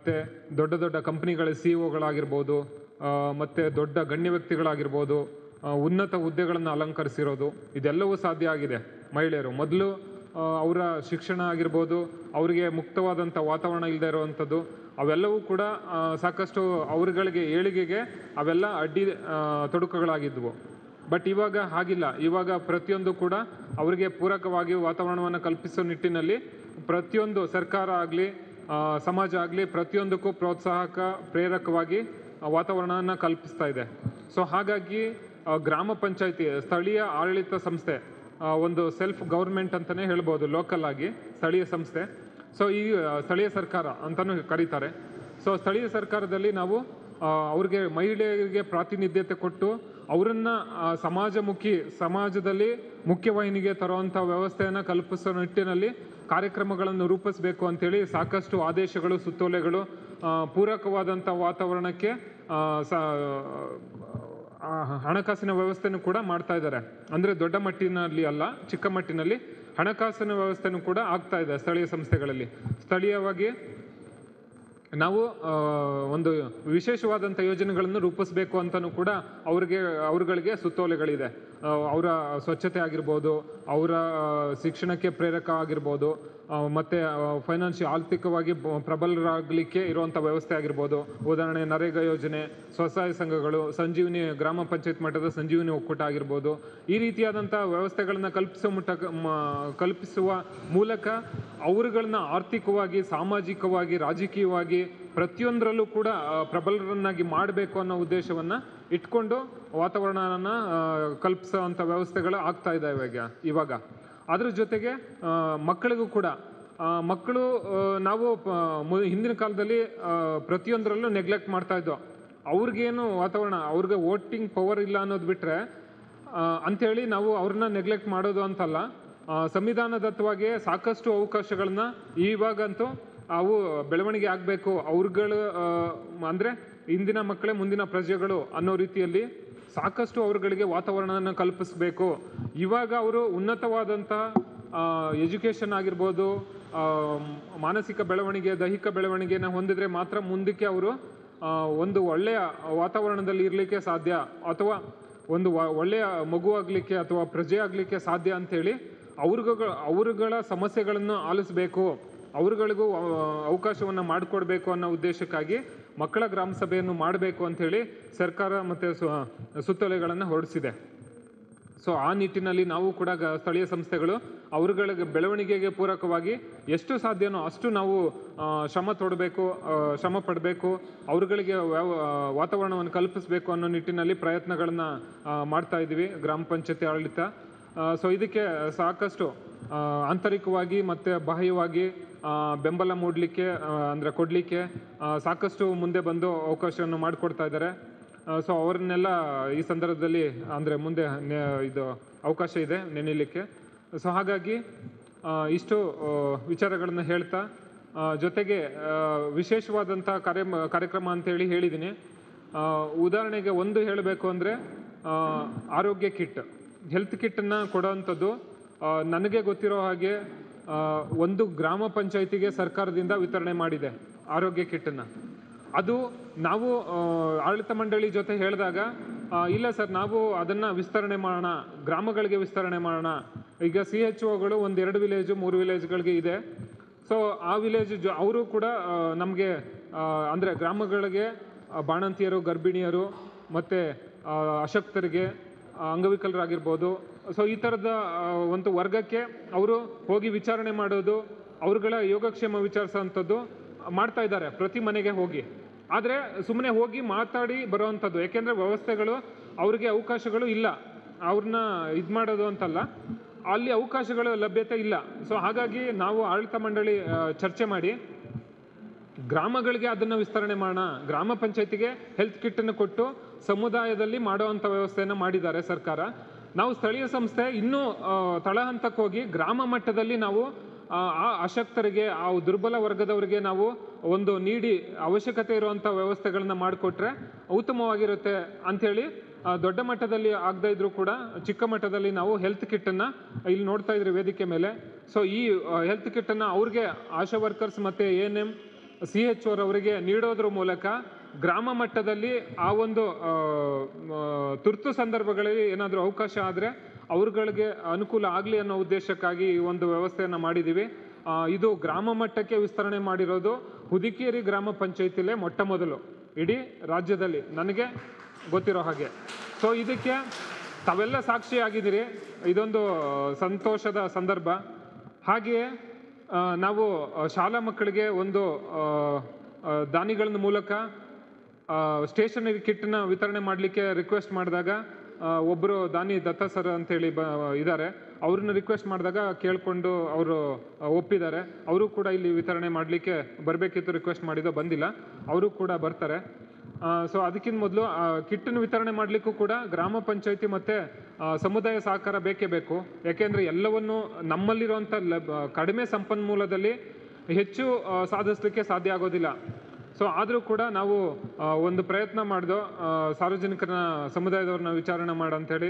ಮತ್ತು ದೊಡ್ಡ ದೊಡ್ಡ ಕಂಪ್ನಿಗಳ CEO ಮತ್ತು ದೊಡ್ಡ ಗಣ್ಯ ವ್ಯಕ್ತಿಗಳಾಗಿರ್ಬೋದು, ಉನ್ನತ ಹುದ್ದೆಗಳನ್ನು ಅಲಂಕರಿಸಿರೋದು, ಇದೆಲ್ಲವೂ ಸಾಧ್ಯ ಆಗಿದೆ. ಮಹಿಳೆಯರು ಮೊದಲು ಅವರ ಶಿಕ್ಷಣ ಆಗಿರ್ಬೋದು, ಅವರಿಗೆ ಮುಕ್ತವಾದಂಥ ವಾತಾವರಣ ಇಲ್ಲದೆ ಇರುವಂಥದ್ದು, ಅವೆಲ್ಲವೂ ಕೂಡ ಸಾಕಷ್ಟು ಅವರುಗಳಿಗೆ ಏಳಿಗೆಗೆ ಅವೆಲ್ಲ ಅಡ್ಡಿ ತೊಡಕುಗಳಾಗಿದ್ವು. ಬಟ್ ಇವಾಗ ಹಾಗಿಲ್ಲ. ಇವಾಗ ಪ್ರತಿಯೊಂದು ಕೂಡ ಅವರಿಗೆ ಪೂರಕವಾಗಿ ವಾತಾವರಣವನ್ನು ಕಲ್ಪಿಸೋ ನಿಟ್ಟಿನಲ್ಲಿ ಪ್ರತಿಯೊಂದು ಸರ್ಕಾರ ಆಗಲಿ, ಸಮಾಜ ಆಗಲಿ, ಪ್ರತಿಯೊಂದಕ್ಕೂ ಪ್ರೋತ್ಸಾಹಕ ಪ್ರೇರಕವಾಗಿ ವಾತಾವರಣವನ್ನು ಕಲ್ಪಿಸ್ತಾ ಇದೆ. ಸೊ ಹಾಗಾಗಿ ಗ್ರಾಮ ಪಂಚಾಯಿತಿ ಸ್ಥಳೀಯ ಆಡಳಿತ ಸಂಸ್ಥೆ, ಒಂದು ಸೆಲ್ಫ್ ಗೌರ್ಮೆಂಟ್ ಅಂತಲೇ ಹೇಳ್ಬೋದು, ಲೋಕಲ್ ಆಗಿ ಸ್ಥಳೀಯ ಸಂಸ್ಥೆ. ಸೊ ಈ ಸ್ಥಳೀಯ ಸರ್ಕಾರ ಅಂತಲೂ ಕರೀತಾರೆ. ಸೊ ಸ್ಥಳೀಯ ಸರ್ಕಾರದಲ್ಲಿ ನಾವು ಅವ್ರಿಗೆ ಮಹಿಳೆಯರಿಗೆ ಪ್ರಾತಿನಿಧ್ಯತೆ ಕೊಟ್ಟು ಅವರನ್ನು ಸಮಾಜದಲ್ಲಿ ಮುಖ್ಯವಾಹಿನಿಗೆ ತರುವಂಥ ವ್ಯವಸ್ಥೆಯನ್ನು ಕಲ್ಪಿಸೋ ನಿಟ್ಟಿನಲ್ಲಿ ಕಾರ್ಯಕ್ರಮಗಳನ್ನು ರೂಪಿಸಬೇಕು ಅಂತೇಳಿ ಸಾಕಷ್ಟು ಆದೇಶಗಳು, ಸುತ್ತೋಲೆಗಳು, ಪೂರಕವಾದಂಥ ವಾತಾವರಣಕ್ಕೆ ಹಣಕಾಸಿನ ವ್ಯವಸ್ಥೆನೂ ಕೂಡ ಮಾಡ್ತಾ ಇದ್ದಾರೆ. ಅಂದರೆ ದೊಡ್ಡ ಮಟ್ಟಿನಲ್ಲಿ ಅಲ್ಲ, ಚಿಕ್ಕ ಮಟ್ಟಿನಲ್ಲಿ ಹಣಕಾಸಿನ ವ್ಯವಸ್ಥೆನೂ ಕೂಡ ಆಗ್ತಾ ಇದೆ ಸ್ಥಳೀಯ ಸಂಸ್ಥೆಗಳಲ್ಲಿ. ಸ್ಥಳೀಯವಾಗಿ ನಾವು ಒಂದು ವಿಶೇಷವಾದಂಥ ಯೋಜನೆಗಳನ್ನು ರೂಪಿಸಬೇಕು ಅಂತಲೂ ಕೂಡ ಅವ್ರುಗಳಿಗೆ ಸುತ್ತೋಲೆಗಳಿದೆ. ಅವರ ಸ್ವಚ್ಛತೆ ಆಗಿರ್ಬೋದು, ಅವರ ಶಿಕ್ಷಣಕ್ಕೆ ಪ್ರೇರಕ ಆಗಿರ್ಬೋದು, ಮತ್ತು ಆರ್ಥಿಕವಾಗಿ ಪ್ರಬಲರಾಗಲಿಕ್ಕೆ ಇರುವಂಥ ವ್ಯವಸ್ಥೆ ಆಗಿರ್ಬೋದು. ಉದಾಹರಣೆ ನರೇಗಾ ಯೋಜನೆ, ಸ್ವಸಹಾಯ ಸಂಘಗಳು, ಸಂಜೀವಿನಿ ಗ್ರಾಮ ಪಂಚಾಯತ್ ಮಟ್ಟದ ಸಂಜೀವಿನಿ ಒಕ್ಕೂಟ ಆಗಿರ್ಬೋದು. ಈ ರೀತಿಯಾದಂಥ ವ್ಯವಸ್ಥೆಗಳನ್ನು ಕಲ್ಪಿಸುವ ಮೂಲಕ ಅವರುಗಳನ್ನ ಆರ್ಥಿಕವಾಗಿ, ಸಾಮಾಜಿಕವಾಗಿ, ರಾಜಕೀಯವಾಗಿ ಪ್ರತಿಯೊಂದರಲ್ಲೂ ಕೂಡ ಪ್ರಬಲರನ್ನಾಗಿ ಮಾಡಬೇಕು ಅನ್ನೋ ಉದ್ದೇಶವನ್ನು ಇಟ್ಕೊಂಡು ವಾತಾವರಣನ ಕಲ್ಪಿಸೋವಂಥ ವ್ಯವಸ್ಥೆಗಳು ಆಗ್ತಾ ಇದ್ದಾವೆ ಇವಾಗ. ಅದ್ರ ಜೊತೆಗೆ ಮಕ್ಕಳಿಗೂ ಕೂಡ ಮಕ್ಕಳು ನಾವು ಹಿಂದಿನ ಕಾಲದಲ್ಲಿ ಪ್ರತಿಯೊಂದರಲ್ಲೂ ನೆಗ್ಲೆಕ್ಟ್ ಮಾಡ್ತಾ ಇದ್ದೋ. ಅವ್ರಿಗೇನು ವಾತಾವರಣ, ಅವ್ರಿಗೆ ವೋಟಿಂಗ್ ಪವರ್ ಇಲ್ಲ ಅನ್ನೋದು ಬಿಟ್ಟರೆ ಅಂಥೇಳಿ ನಾವು ಅವ್ರನ್ನ ನೆಗ್ಲೆಕ್ಟ್ ಮಾಡೋದು ಅಂತಲ್ಲ. ಸಂವಿಧಾನದತ್ತವಾಗಿ ಸಾಕಷ್ಟು ಅವಕಾಶಗಳನ್ನ ಇವಾಗಂತೂ ಅವು ಬೆಳವಣಿಗೆ ಆಗಬೇಕು. ಅವ್ರುಗಳು ಅಂದರೆ ಇಂದಿನ ಮಕ್ಕಳೇ ಮುಂದಿನ ಪ್ರಜೆಗಳು ಅನ್ನೋ ರೀತಿಯಲ್ಲಿ ಸಾಕಷ್ಟು ಅವ್ರುಗಳಿಗೆ ವಾತಾವರಣವನ್ನು ಕಲ್ಪಿಸಬೇಕು. ಇವಾಗ ಅವರು ಉನ್ನತವಾದಂಥ ಎಜುಕೇಷನ್ ಆಗಿರ್ಬೋದು, ಮಾನಸಿಕ ಬೆಳವಣಿಗೆ, ದೈಹಿಕ ಬೆಳವಣಿಗೆನ ಹೊಂದಿದ್ರೆ ಮಾತ್ರ ಮುಂದಕ್ಕೆ ಅವರು ಒಂದು ಒಳ್ಳೆಯ ವಾತಾವರಣದಲ್ಲಿ ಇರಲಿಕ್ಕೆ ಸಾಧ್ಯ, ಅಥವಾ ಒಂದು ಒಳ್ಳೆಯ ಮಗು ಆಗಲಿಕ್ಕೆ ಅಥವಾ ಪ್ರಜೆ ಆಗಲಿಕ್ಕೆ ಸಾಧ್ಯ ಅಂಥೇಳಿ ಅವರುಗಳ ಸಮಸ್ಯೆಗಳನ್ನು ಆಲಿಸಬೇಕು, ಅವ್ರುಗಳಿಗೂ ಅವಕಾಶವನ್ನು ಮಾಡಿಕೊಡ್ಬೇಕು ಅನ್ನೋ ಉದ್ದೇಶಕ್ಕಾಗಿ ಮಕ್ಕಳ ಗ್ರಾಮ ಸಭೆಯನ್ನು ಮಾಡಬೇಕು ಅಂಥೇಳಿ ಸರ್ಕಾರ ಮತ್ತು ಸುತ್ತೋಲೆಗಳನ್ನು ಹೊರಡಿಸಿದೆ. ಸೊ ಆ ನಿಟ್ಟಿನಲ್ಲಿ ನಾವು ಕೂಡ ಸ್ಥಳೀಯ ಸಂಸ್ಥೆಗಳು ಅವ್ರುಗಳಿಗೆ ಬೆಳವಣಿಗೆಗೆ ಪೂರಕವಾಗಿ ಎಷ್ಟು ಸಾಧ್ಯನೋ ಅಷ್ಟು ನಾವು ಶ್ರಮ ಪಡಬೇಕು, ಅವ್ರುಗಳಿಗೆ ವಾತಾವರಣವನ್ನು ಕಲ್ಪಿಸಬೇಕು ಅನ್ನೋ ನಿಟ್ಟಿನಲ್ಲಿ ಪ್ರಯತ್ನಗಳನ್ನು ಮಾಡ್ತಾ ಇದ್ದೀವಿ ಗ್ರಾಮ ಪಂಚಾಯತಿ ಆಡಳಿತ. ಸೊ ಇದಕ್ಕೆ ಸಾಕಷ್ಟು ಆಂತರಿಕವಾಗಿ ಮತ್ತು ಬಾಹ್ಯವಾಗಿ ಬೆಂಬಲ ಕೊಡಲಿಕ್ಕೆ ಸಾಕಷ್ಟು ಮುಂದೆ ಬಂದು ಅವಕಾಶವನ್ನು ಮಾಡಿಕೊಡ್ತಾ ಇದ್ದಾರೆ. ಸೊ ಅವ್ರನ್ನೆಲ್ಲ ಈ ಸಂದರ್ಭದಲ್ಲಿ ಅಂದರೆ ಮುಂದೆ ಇದು ಅವಕಾಶ ಇದೆ ನೆನೀಲಿಕ್ಕೆ. ಸೊ ಹಾಗಾಗಿ ಇಷ್ಟು ವಿಚಾರಗಳನ್ನು ಹೇಳ್ತಾ, ಜೊತೆಗೆ ವಿಶೇಷವಾದಂಥ ಕಾರ್ಯಕ್ರಮ ಅಂತೇಳಿ ಹೇಳಿದ್ದೀನಿ. ಉದಾಹರಣೆಗೆ ಒಂದು ಹೇಳಬೇಕು ಅಂದರೆ ಆರೋಗ್ಯ ಕಿಟ್, ಹೆಲ್ತ್ ಕಿಟ್ಟನ್ನು ಕೊಡೋವಂಥದ್ದು ನನಗೆ ಗೊತ್ತಿರೋ ಹಾಗೆ ಒಂದು ಗ್ರಾಮ ಪಂಚಾಯಿತಿಗೆ ಸರ್ಕಾರದಿಂದ ವಿತರಣೆ ಮಾಡಿದೆ ಆರೋಗ್ಯ ಕಿಟ್ಟನ್ನು. ಅದು ನಾವು ಆಡಳಿತ ಮಂಡಳಿ ಜೊತೆ ಹೇಳಿದಾಗ, ಇಲ್ಲ ಸರ್, ನಾವು ಅದನ್ನು ವಿಸ್ತರಣೆ ಮಾಡೋಣ, ಗ್ರಾಮಗಳಿಗೆ ವಿಸ್ತರಣೆ ಮಾಡೋಣ. ಈಗ CHOಗಳು 1-2 ವಿಲೇಜು 3 ವಿಲೇಜ್ಗಳಿಗೆ ಇದೆ. ಸೊ ಆ ವಿಲೇಜ್ ಅವರು ಕೂಡ ನಮಗೆ ಅಂದರೆ ಗ್ರಾಮಗಳಿಗೆ ಬಾಣಂತಿಯರು, ಗರ್ಭಿಣಿಯರು ಮತ್ತು ಅಶಕ್ತರಿಗೆ, ಅಂಗವಿಕಲರಾಗಿರ್ಬೋದು, ಸೊ ಈ ಥರದ ಒಂದು ವರ್ಗಕ್ಕೆ ಅವರು ಹೋಗಿ ವಿಚಾರಣೆ ಮಾಡೋದು, ಅವ್ರುಗಳ ಯೋಗಕ್ಷೇಮ ವಿಚಾರಿಸೋವಂಥದ್ದು ಮಾಡ್ತಾ ಇದ್ದಾರೆ ಪ್ರತಿ ಮನೆಗೆ ಹೋಗಿ. ಆದರೆ ಸುಮ್ಮನೆ ಹೋಗಿ ಮಾತಾಡಿ ಬರೋವಂಥದ್ದು, ಯಾಕೆಂದರೆ ವ್ಯವಸ್ಥೆಗಳು ಅವ್ರಿಗೆ ಅವಕಾಶಗಳು ಇಲ್ಲ, ಅವ್ರನ್ನ ಇದು ಮಾಡೋದು ಅಂತಲ್ಲ, ಅಲ್ಲಿ ಅವಕಾಶಗಳು ಲಭ್ಯತೆ ಇಲ್ಲ. ಸೊ ಹಾಗಾಗಿ ನಾವು ಆಡಳಿತ ಮಂಡಳಿ ಚರ್ಚೆ ಮಾಡಿ ಗ್ರಾಮಗಳಿಗೆ ಅದನ್ನು ವಿಸ್ತರಣೆ ಮಾಡೋಣ, ಗ್ರಾಮ ಪಂಚಾಯತಿಗೆ ಹೆಲ್ತ್ ಕಿಟ್ಟನ್ನು ಕೊಟ್ಟು ಸಮುದಾಯದಲ್ಲಿ ಮಾಡುವಂಥ ವ್ಯವಸ್ಥೆಯನ್ನು ಮಾಡಿದ್ದಾರೆ ಸರ್ಕಾರ. ನಾವು ಸ್ಥಳೀಯ ಸಂಸ್ಥೆ ಇನ್ನೂ ತಳಹಂತಕ್ಕೆ ಹೋಗಿ ಗ್ರಾಮ ಮಟ್ಟದಲ್ಲಿ ನಾವು ಆ ಅಶಕ್ತರಿಗೆ, ಆ ದುರ್ಬಲ ವರ್ಗದವರಿಗೆ ನಾವು ಒಂದು ನೀಡಿ ಅವಶ್ಯಕತೆ ಇರುವಂಥ ವ್ಯವಸ್ಥೆಗಳನ್ನ ಮಾಡಿಕೊಟ್ರೆ ಉತ್ತಮವಾಗಿರುತ್ತೆ ಅಂಥೇಳಿ ದೊಡ್ಡ ಮಟ್ಟದಲ್ಲಿ ಆಗದೇ ಇದ್ರೂ ಕೂಡ ಚಿಕ್ಕ ಮಟ್ಟದಲ್ಲಿ ನಾವು ಹೆಲ್ತ್ ಕಿಟ್ಟನ್ನು ಇಲ್ಲಿ ನೋಡ್ತಾ ಇದ್ರಿ ವೇದಿಕೆ ಮೇಲೆ. ಸೊ ಈ ಹೆಲ್ತ್ ಕಿಟ್ಟನ್ನು ಅವ್ರಿಗೆ ಆಶಾ ವರ್ಕರ್ಸ್ ಮತ್ತು ANM CHO ರವರಿಗೆ ನೀಡೋದ್ರ ಮೂಲಕ ಗ್ರಾಮ ಮಟ್ಟದಲ್ಲಿ ಆ ಒಂದು ತುರ್ತು ಸಂದರ್ಭಗಳಲ್ಲಿ ಏನಾದರೂ ಅವಕಾಶ ಆದರೆ ಅವ್ರುಗಳಿಗೆ ಅನುಕೂಲ ಆಗಲಿ ಅನ್ನೋ ಉದ್ದೇಶಕ್ಕಾಗಿ ಈ ಒಂದು ವ್ಯವಸ್ಥೆಯನ್ನು ಮಾಡಿದ್ದೀವಿ. ಇದು ಗ್ರಾಮ ಮಟ್ಟಕ್ಕೆ ವಿಸ್ತರಣೆ ಮಾಡಿರೋದು ಹುದಿಕೇರಿ ಗ್ರಾಮ ಪಂಚಾಯತಿಲೇ ಮೊಟ್ಟ ಮೊದಲು ಇಡೀ ರಾಜ್ಯದಲ್ಲಿ ನನಗೆ ಗೊತ್ತಿರೋ ಹಾಗೆ. ಸೊ ಇದಕ್ಕೆ ತಾವೆಲ್ಲ ಸಾಕ್ಷಿಯಾಗಿದ್ದೀರಿ, ಇದೊಂದು ಸಂತೋಷದ ಸಂದರ್ಭ. ಹಾಗೆಯೇ ನಾವು ಶಾಲಾ ಮಕ್ಕಳಿಗೆ ಒಂದು ದಾನಿಗಳ ಮೂಲಕ ಸ್ಟೇಷನರಿ ಕಿಟ್ನ ವಿತರಣೆ ಮಾಡಲಿಕ್ಕೆ ರಿಕ್ವೆಸ್ಟ್ ಮಾಡಿದಾಗ ಒಬ್ಬರು ದಾನಿ ದತ್ತ ಸರ್ ಅಂತೇಳಿ ಇದ್ದಾರೆ, ಅವ್ರನ್ನ ರಿಕ್ವೆಸ್ಟ್ ಮಾಡಿದಾಗ ಕೇಳಿಕೊಂಡು ಅವರು ಒಪ್ಪಿದ್ದಾರೆ. ಅವರು ಕೂಡ ಇಲ್ಲಿ ವಿತರಣೆ ಮಾಡಲಿಕ್ಕೆ ಬರಬೇಕಿತ್ತು, ರಿಕ್ವೆಸ್ಟ್ ಮಾಡಿದ್ದು ಬಂದಿಲ್ಲ, ಅವರು ಕೂಡ ಬರ್ತಾರೆ. ಸೊ ಅದಕ್ಕಿಂತ ಮೊದಲು ಕಿಟ್ಟನ್ನು ವಿತರಣೆ ಮಾಡಲಿಕ್ಕೂ ಕೂಡ ಗ್ರಾಮ ಪಂಚಾಯತಿ ಮತ್ತು ಸಮುದಾಯ ಸಹಕಾರ ಬೇಕೇ ಬೇಕು. ಯಾಕೆಂದರೆ ಎಲ್ಲವನ್ನು ನಮ್ಮಲ್ಲಿರುವಂಥ ಕಡಿಮೆ ಸಂಪನ್ಮೂಲದಲ್ಲಿ ಹೆಚ್ಚು ಸಾಧಿಸಲಿಕ್ಕೆ ಸಾಧ್ಯ ಆಗೋದಿಲ್ಲ. ಸೊ ಆದರೂ ಕೂಡ ನಾವು ಒಂದು ಪ್ರಯತ್ನ ಮಾಡಿದೋ ಸಾರ್ವಜನಿಕರ ಸಮುದಾಯದವ್ರನ್ನ ವಿಚಾರಣೆ ಮಾಡಂಥೇಳಿ.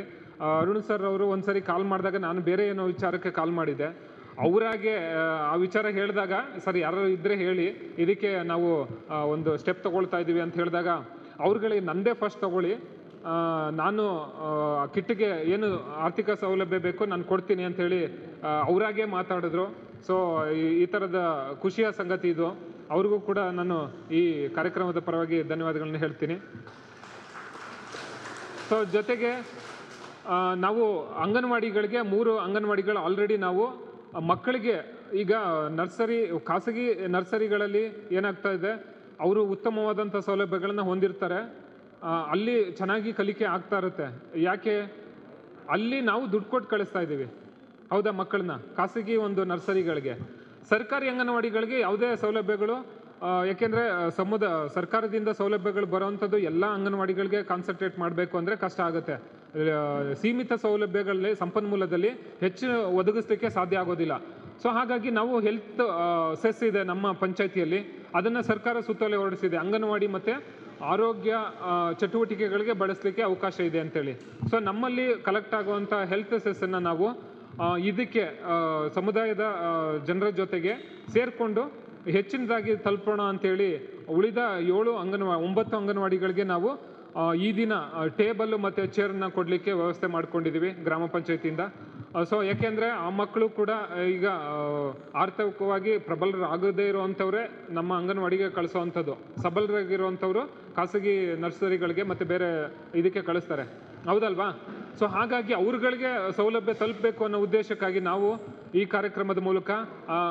ಅರುಣ್ ಸರ್ ಅವರು ಒಂದ್ಸರಿ ಕಾಲ್ ಮಾಡಿದಾಗ ನಾನು ಬೇರೆ ಏನೋ ವಿಚಾರಕ್ಕೆ ಕಾಲ್ ಮಾಡಿದ್ದೆ. ಅವರಾಗೆ ಆ ವಿಚಾರ ಹೇಳಿದಾಗ ಸರ್ ಯಾರು ಇದ್ದರೆ ಹೇಳಿ, ಇದಕ್ಕೆ ನಾವು ಒಂದು ಸ್ಟೆಪ್ ತೊಗೊಳ್ತಾ ಇದ್ದೀವಿ ಅಂತ ಹೇಳಿದಾಗ ಅವ್ರುಗಳಿಗೆ ನಂದೇ ಫಸ್ಟ್ ತೊಗೊಳ್ಳಿ, ನಾನು ಕಿಟ್ಟಿಗೆ ಏನು ಆರ್ಥಿಕ ಸೌಲಭ್ಯ ಬೇಕು ನಾನು ಕೊಡ್ತೀನಿ ಅಂಥೇಳಿ ಅವರಾಗೆ ಮಾತಾಡಿದ್ರು. ಸೊ ಈ ಥರದ ಖುಷಿಯ ಸಂಗತಿ ಇದು. ಅವ್ರಿಗೂ ಕೂಡ ನಾನು ಈ ಕಾರ್ಯಕ್ರಮದ ಪರವಾಗಿ ಧನ್ಯವಾದಗಳನ್ನ ಹೇಳ್ತೀನಿ. ಸೊ ಜೊತೆಗೆ ನಾವು ಅಂಗನವಾಡಿಗಳಿಗೆ 3 ಅಂಗನವಾಡಿಗಳು ಆಲ್ರೆಡಿ ನಾವು ಮಕ್ಕಳಿಗೆ ಈಗ ಖಾಸಗಿ ನರ್ಸರಿಗಳಲ್ಲಿ ಏನಾಗ್ತಾ ಇದೆ, ಅವರು ಉತ್ತಮವಾದಂಥ ಸೌಲಭ್ಯಗಳನ್ನು ಹೊಂದಿರ್ತಾರೆ, ಅಲ್ಲಿ ಚೆನ್ನಾಗಿ ಕಲಿಕೆ ಆಗ್ತಾ ಇರುತ್ತೆ. ಯಾಕೆ ಅಲ್ಲಿ ನಾವು ದುಡ್ಡು ಕೊಟ್ಟು ಕಳಿಸ್ತಾ ಇದ್ದೀವಿ, ಹೌದಾ, ಮಕ್ಕಳನ್ನ ಖಾಸಗಿ ಒಂದು ನರ್ಸರಿಗಳಿಗೆ. ಸರ್ಕಾರಿ ಅಂಗನವಾಡಿಗಳಿಗೆ ಯಾವುದೇ ಸೌಲಭ್ಯಗಳು, ಯಾಕೆಂದರೆ ಸರ್ಕಾರದಿಂದ ಸೌಲಭ್ಯಗಳು ಬರೋವಂಥದ್ದು ಎಲ್ಲ ಅಂಗನವಾಡಿಗಳಿಗೆ ಕಾನ್ಸಂಟ್ರೇಟ್ ಮಾಡಬೇಕು ಅಂದರೆ ಕಷ್ಟ ಆಗುತ್ತೆ. ಸೀಮಿತ ಸೌಲಭ್ಯಗಳಲ್ಲಿ ಸಂಪನ್ಮೂಲದಲ್ಲಿ ಹೆಚ್ಚು ಒದಗಿಸ್ಲಿಕ್ಕೆ ಸಾಧ್ಯ ಆಗೋದಿಲ್ಲ. ಸೊ ಹಾಗಾಗಿ ನಾವು ಹೆಲ್ತ್ ಸೆಸ್ ಇದೆ ನಮ್ಮ ಪಂಚಾಯತಿಯಲ್ಲಿ, ಅದನ್ನು ಸರ್ಕಾರ ಸುತ್ತೋಲೆ ಹೊರಡಿಸಿದೆ, ಅಂಗನವಾಡಿ ಮತ್ತು ಆರೋಗ್ಯ ಚಟುವಟಿಕೆಗಳಿಗೆ ಬಳಸಲಿಕ್ಕೆ ಅವಕಾಶ ಇದೆ ಅಂತೇಳಿ. ಸೊ ನಮ್ಮಲ್ಲಿ ಕಲೆಕ್ಟ್ ಆಗುವಂಥ ಹೆಲ್ತ್ ಸೆಸ್ಸನ್ನು ನಾವು ಇದಕ್ಕೆ ಸಮುದಾಯದ ಜನರ ಜೊತೆಗೆ ಸೇರಿಕೊಂಡು ಹೆಚ್ಚಿನದಾಗಿ ತಲುಪೋಣ ಅಂಥೇಳಿ ಉಳಿದ 9 ಅಂಗನವಾಡಿಗಳಿಗೆ ನಾವು ಈ ದಿನ ಟೇಬಲ್ಲು ಮತ್ತು ಚೇರನ್ನ ಕೊಡಲಿಕ್ಕೆ ವ್ಯವಸ್ಥೆ ಮಾಡ್ಕೊಂಡಿದ್ದೀವಿ ಗ್ರಾಮ ಪಂಚಾಯತಿಯಿಂದ. ಸೊ ಯಾಕೆಂದರೆ ಆ ಮಕ್ಕಳು ಕೂಡ ಈಗ ಆರ್ಥಿಕವಾಗಿ ಪ್ರಬಲರಾಗದೇ ಇರುವಂಥವ್ರೆ ನಮ್ಮ ಅಂಗನವಾಡಿಗೆ ಕಳಿಸೋವಂಥದ್ದು, ಸಬಲರಾಗಿರುವಂಥವ್ರು ಖಾಸಗಿ ನರ್ಸರಿಗಳಿಗೆ ಮತ್ತು ಬೇರೆ ಇದಕ್ಕೆ ಕಳಿಸ್ತಾರೆ, ಹೌದಲ್ವಾ? ಸೊ ಹಾಗಾಗಿ ಅವ್ರುಗಳಿಗೆ ಸೌಲಭ್ಯ ತಲುಪಬೇಕು ಅನ್ನೋ ಉದ್ದೇಶಕ್ಕಾಗಿ ನಾವು ಈ ಕಾರ್ಯಕ್ರಮದ ಮೂಲಕ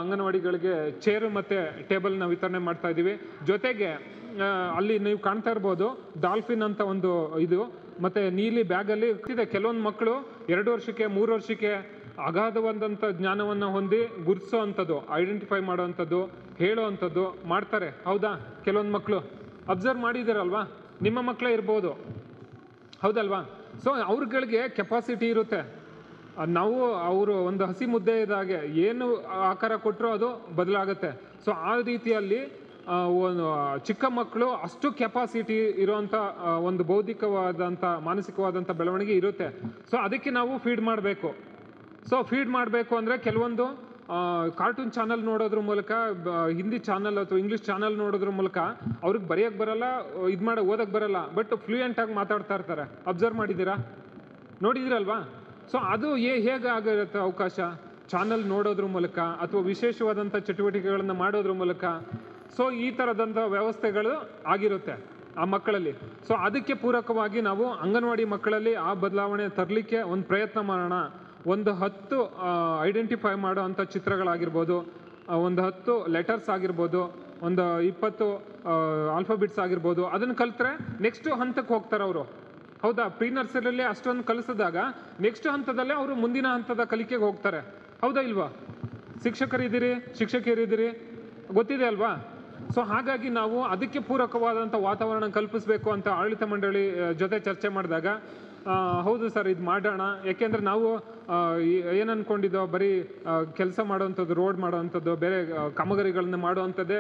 ಅಂಗನವಾಡಿಗಳಿಗೆ ಚೇರು ಮತ್ತು ಟೇಬಲ್ನ ವಿತರಣೆ ಮಾಡ್ತಾ ಇದ್ದೀವಿ. ಜೊತೆಗೆ ಅಲ್ಲಿ ನೀವು ಕಾಣ್ತಾ ಇರ್ಬೋದು ಡಾಲ್ಫಿನ್ ಅಂತ ಒಂದು ಇದು, ಮತ್ತು ನೀಲಿ ಬ್ಯಾಗಲ್ಲಿ ಇದೆ. ಕೆಲವೊಂದು ಮಕ್ಕಳು 2 ವರ್ಷಕ್ಕೆ 3 ವರ್ಷಕ್ಕೆ ಅಗಾಧವಾದಂಥ ಜ್ಞಾನವನ್ನು ಹೊಂದಿ ಗುರುತಿಸೋ ಅಂಥದ್ದು, ಐಡೆಂಟಿಫೈ ಮಾಡೋವಂಥದ್ದು, ಹೇಳೋ ಅಂಥದ್ದು ಮಾಡ್ತಾರೆ, ಹೌದಾ? ಕೆಲವೊಂದು ಮಕ್ಕಳು ಅಬ್ಸರ್ವ್ ಮಾಡಿದ್ದೀರಲ್ವಾ, ನಿಮ್ಮ ಮಕ್ಕಳೇ ಇರ್ಬೋದು, ಹೌದಲ್ವಾ? ಸೊ ಅವ್ರುಗಳಿಗೆ ಕೆಪಾಸಿಟಿ ಇರುತ್ತೆ. ನಾವು ಅವರು ಒಂದು ಹಸಿ ಮುದ್ದೆ ಇದ್ದಾಗೆ ಏನು ಆಕಾರ ಕೊಟ್ಟರು ಅದು ಬದಲಾಗುತ್ತೆ. ಸೊ ಆ ರೀತಿಯಲ್ಲಿ ಚಿಕ್ಕ ಮಕ್ಕಳು ಅಷ್ಟು ಕೆಪಾಸಿಟಿ ಇರುವಂಥ ಒಂದು ಬೌದ್ಧಿಕವಾದಂಥ ಮಾನಸಿಕವಾದಂಥ ಬೆಳವಣಿಗೆ ಇರುತ್ತೆ. ಸೊ ಅದಕ್ಕೆ ನಾವು ಫೀಡ್ ಮಾಡಬೇಕು. ಸೊ ಫೀಡ್ ಮಾಡಬೇಕು ಅಂದರೆ ಕೆಲವೊಂದು ಕಾರ್ಟೂನ್ ಚಾನಲ್ ನೋಡೋದ್ರ ಮೂಲಕ, ಹಿಂದಿ ಚಾನಲ್ ಅಥವಾ ಇಂಗ್ಲೀಷ್ ಚಾನಲ್ ನೋಡೋದ್ರ ಮೂಲಕ ಅವ್ರಿಗೆ ಬರೆಯೋಕ್ಕೆ ಬರಲ್ಲ, ಓದಕ್ಕೆ ಬರಲ್ಲ, ಬಟ್ ಫ್ಲೂಯೆಂಟಾಗಿ ಮಾತಾಡ್ತಾ ಇರ್ತಾರೆ. ಅಬ್ಸರ್ವ್ ಮಾಡಿದ್ದೀರಾ, ನೋಡಿದಿರಲ್ವಾ? ಸೊ ಅದು ಹೇಗೆ ಆಗಿರುತ್ತೆ ಅವಕಾಶ? ಚಾನಲ್ ನೋಡೋದ್ರ ಮೂಲಕ ಅಥವಾ ವಿಶೇಷವಾದಂಥ ಚಟುವಟಿಕೆಗಳನ್ನು ಮಾಡೋದ್ರ ಮೂಲಕ. ಸೊ ಈ ಥರದಂಥ ವ್ಯವಸ್ಥೆಗಳು ಆಗಿರುತ್ತೆ ಆ ಮಕ್ಕಳಲ್ಲಿ. ಸೊ ಅದಕ್ಕೆ ಪೂರಕವಾಗಿ ನಾವು ಅಂಗನವಾಡಿ ಮಕ್ಕಳಲ್ಲಿ ಆ ಬದಲಾವಣೆ ತರಲಿಕ್ಕೆ ಒಂದು ಪ್ರಯತ್ನ ಮಾಡೋಣ. ಒಂದು 10 ಐಡೆಂಟಿಫೈ ಮಾಡೋ ಅಂಥ ಚಿತ್ರಗಳಾಗಿರ್ಬೋದು, ಒಂದು 10 ಲೆಟರ್ಸ್ ಆಗಿರ್ಬೋದು, ಒಂದು 20 ಆಲ್ಫಾಬಿಟ್ಸ್ ಆಗಿರ್ಬೋದು. ಅದನ್ನು ಕಲಿತ್ರೆ ನೆಕ್ಸ್ಟ್ ಹಂತಕ್ಕೆ ಹೋಗ್ತಾರೆ ಅವರು, ಹೌದಾ? ಪ್ರೀ ನರ್ಸರಿಯಲ್ಲಿ ಅಷ್ಟೊಂದು ಕಲಿಸಿದಾಗ ನೆಕ್ಸ್ಟ್ ಹಂತದಲ್ಲೇ ಅವರು ಮುಂದಿನ ಹಂತದ ಕಲಿಕೆಗೆ ಹೋಗ್ತಾರೆ, ಹೌದಾ ಇಲ್ವಾ? ಶಿಕ್ಷಕಿಯರಿದ್ದೀರಿ, ಗೊತ್ತಿದೆ ಅಲ್ವಾ? ಸೊ ಹಾಗಾಗಿ ನಾವು ಅದಕ್ಕೆ ಪೂರಕವಾದಂಥ ವಾತಾವರಣ ಕಲ್ಪಿಸಬೇಕು ಅಂತ ಆಡಳಿತ ಮಂಡಳಿ ಜೊತೆ ಚರ್ಚೆ ಮಾಡಿದಾಗ ಹೌದು ಸರ್ ಇದು ಮಾಡೋಣ. ಯಾಕೆಂದರೆ ನಾವು ಏನು ಅಂದ್ಕೊಂಡಿದ್ದೋ ಬರೀ ಕೆಲಸ ಮಾಡೋವಂಥದ್ದು, ರೋಡ್ ಮಾಡೋವಂಥದ್ದು, ಬೇರೆ ಕಾಮಗಾರಿಗಳನ್ನ ಮಾಡೋವಂಥದ್ದೇ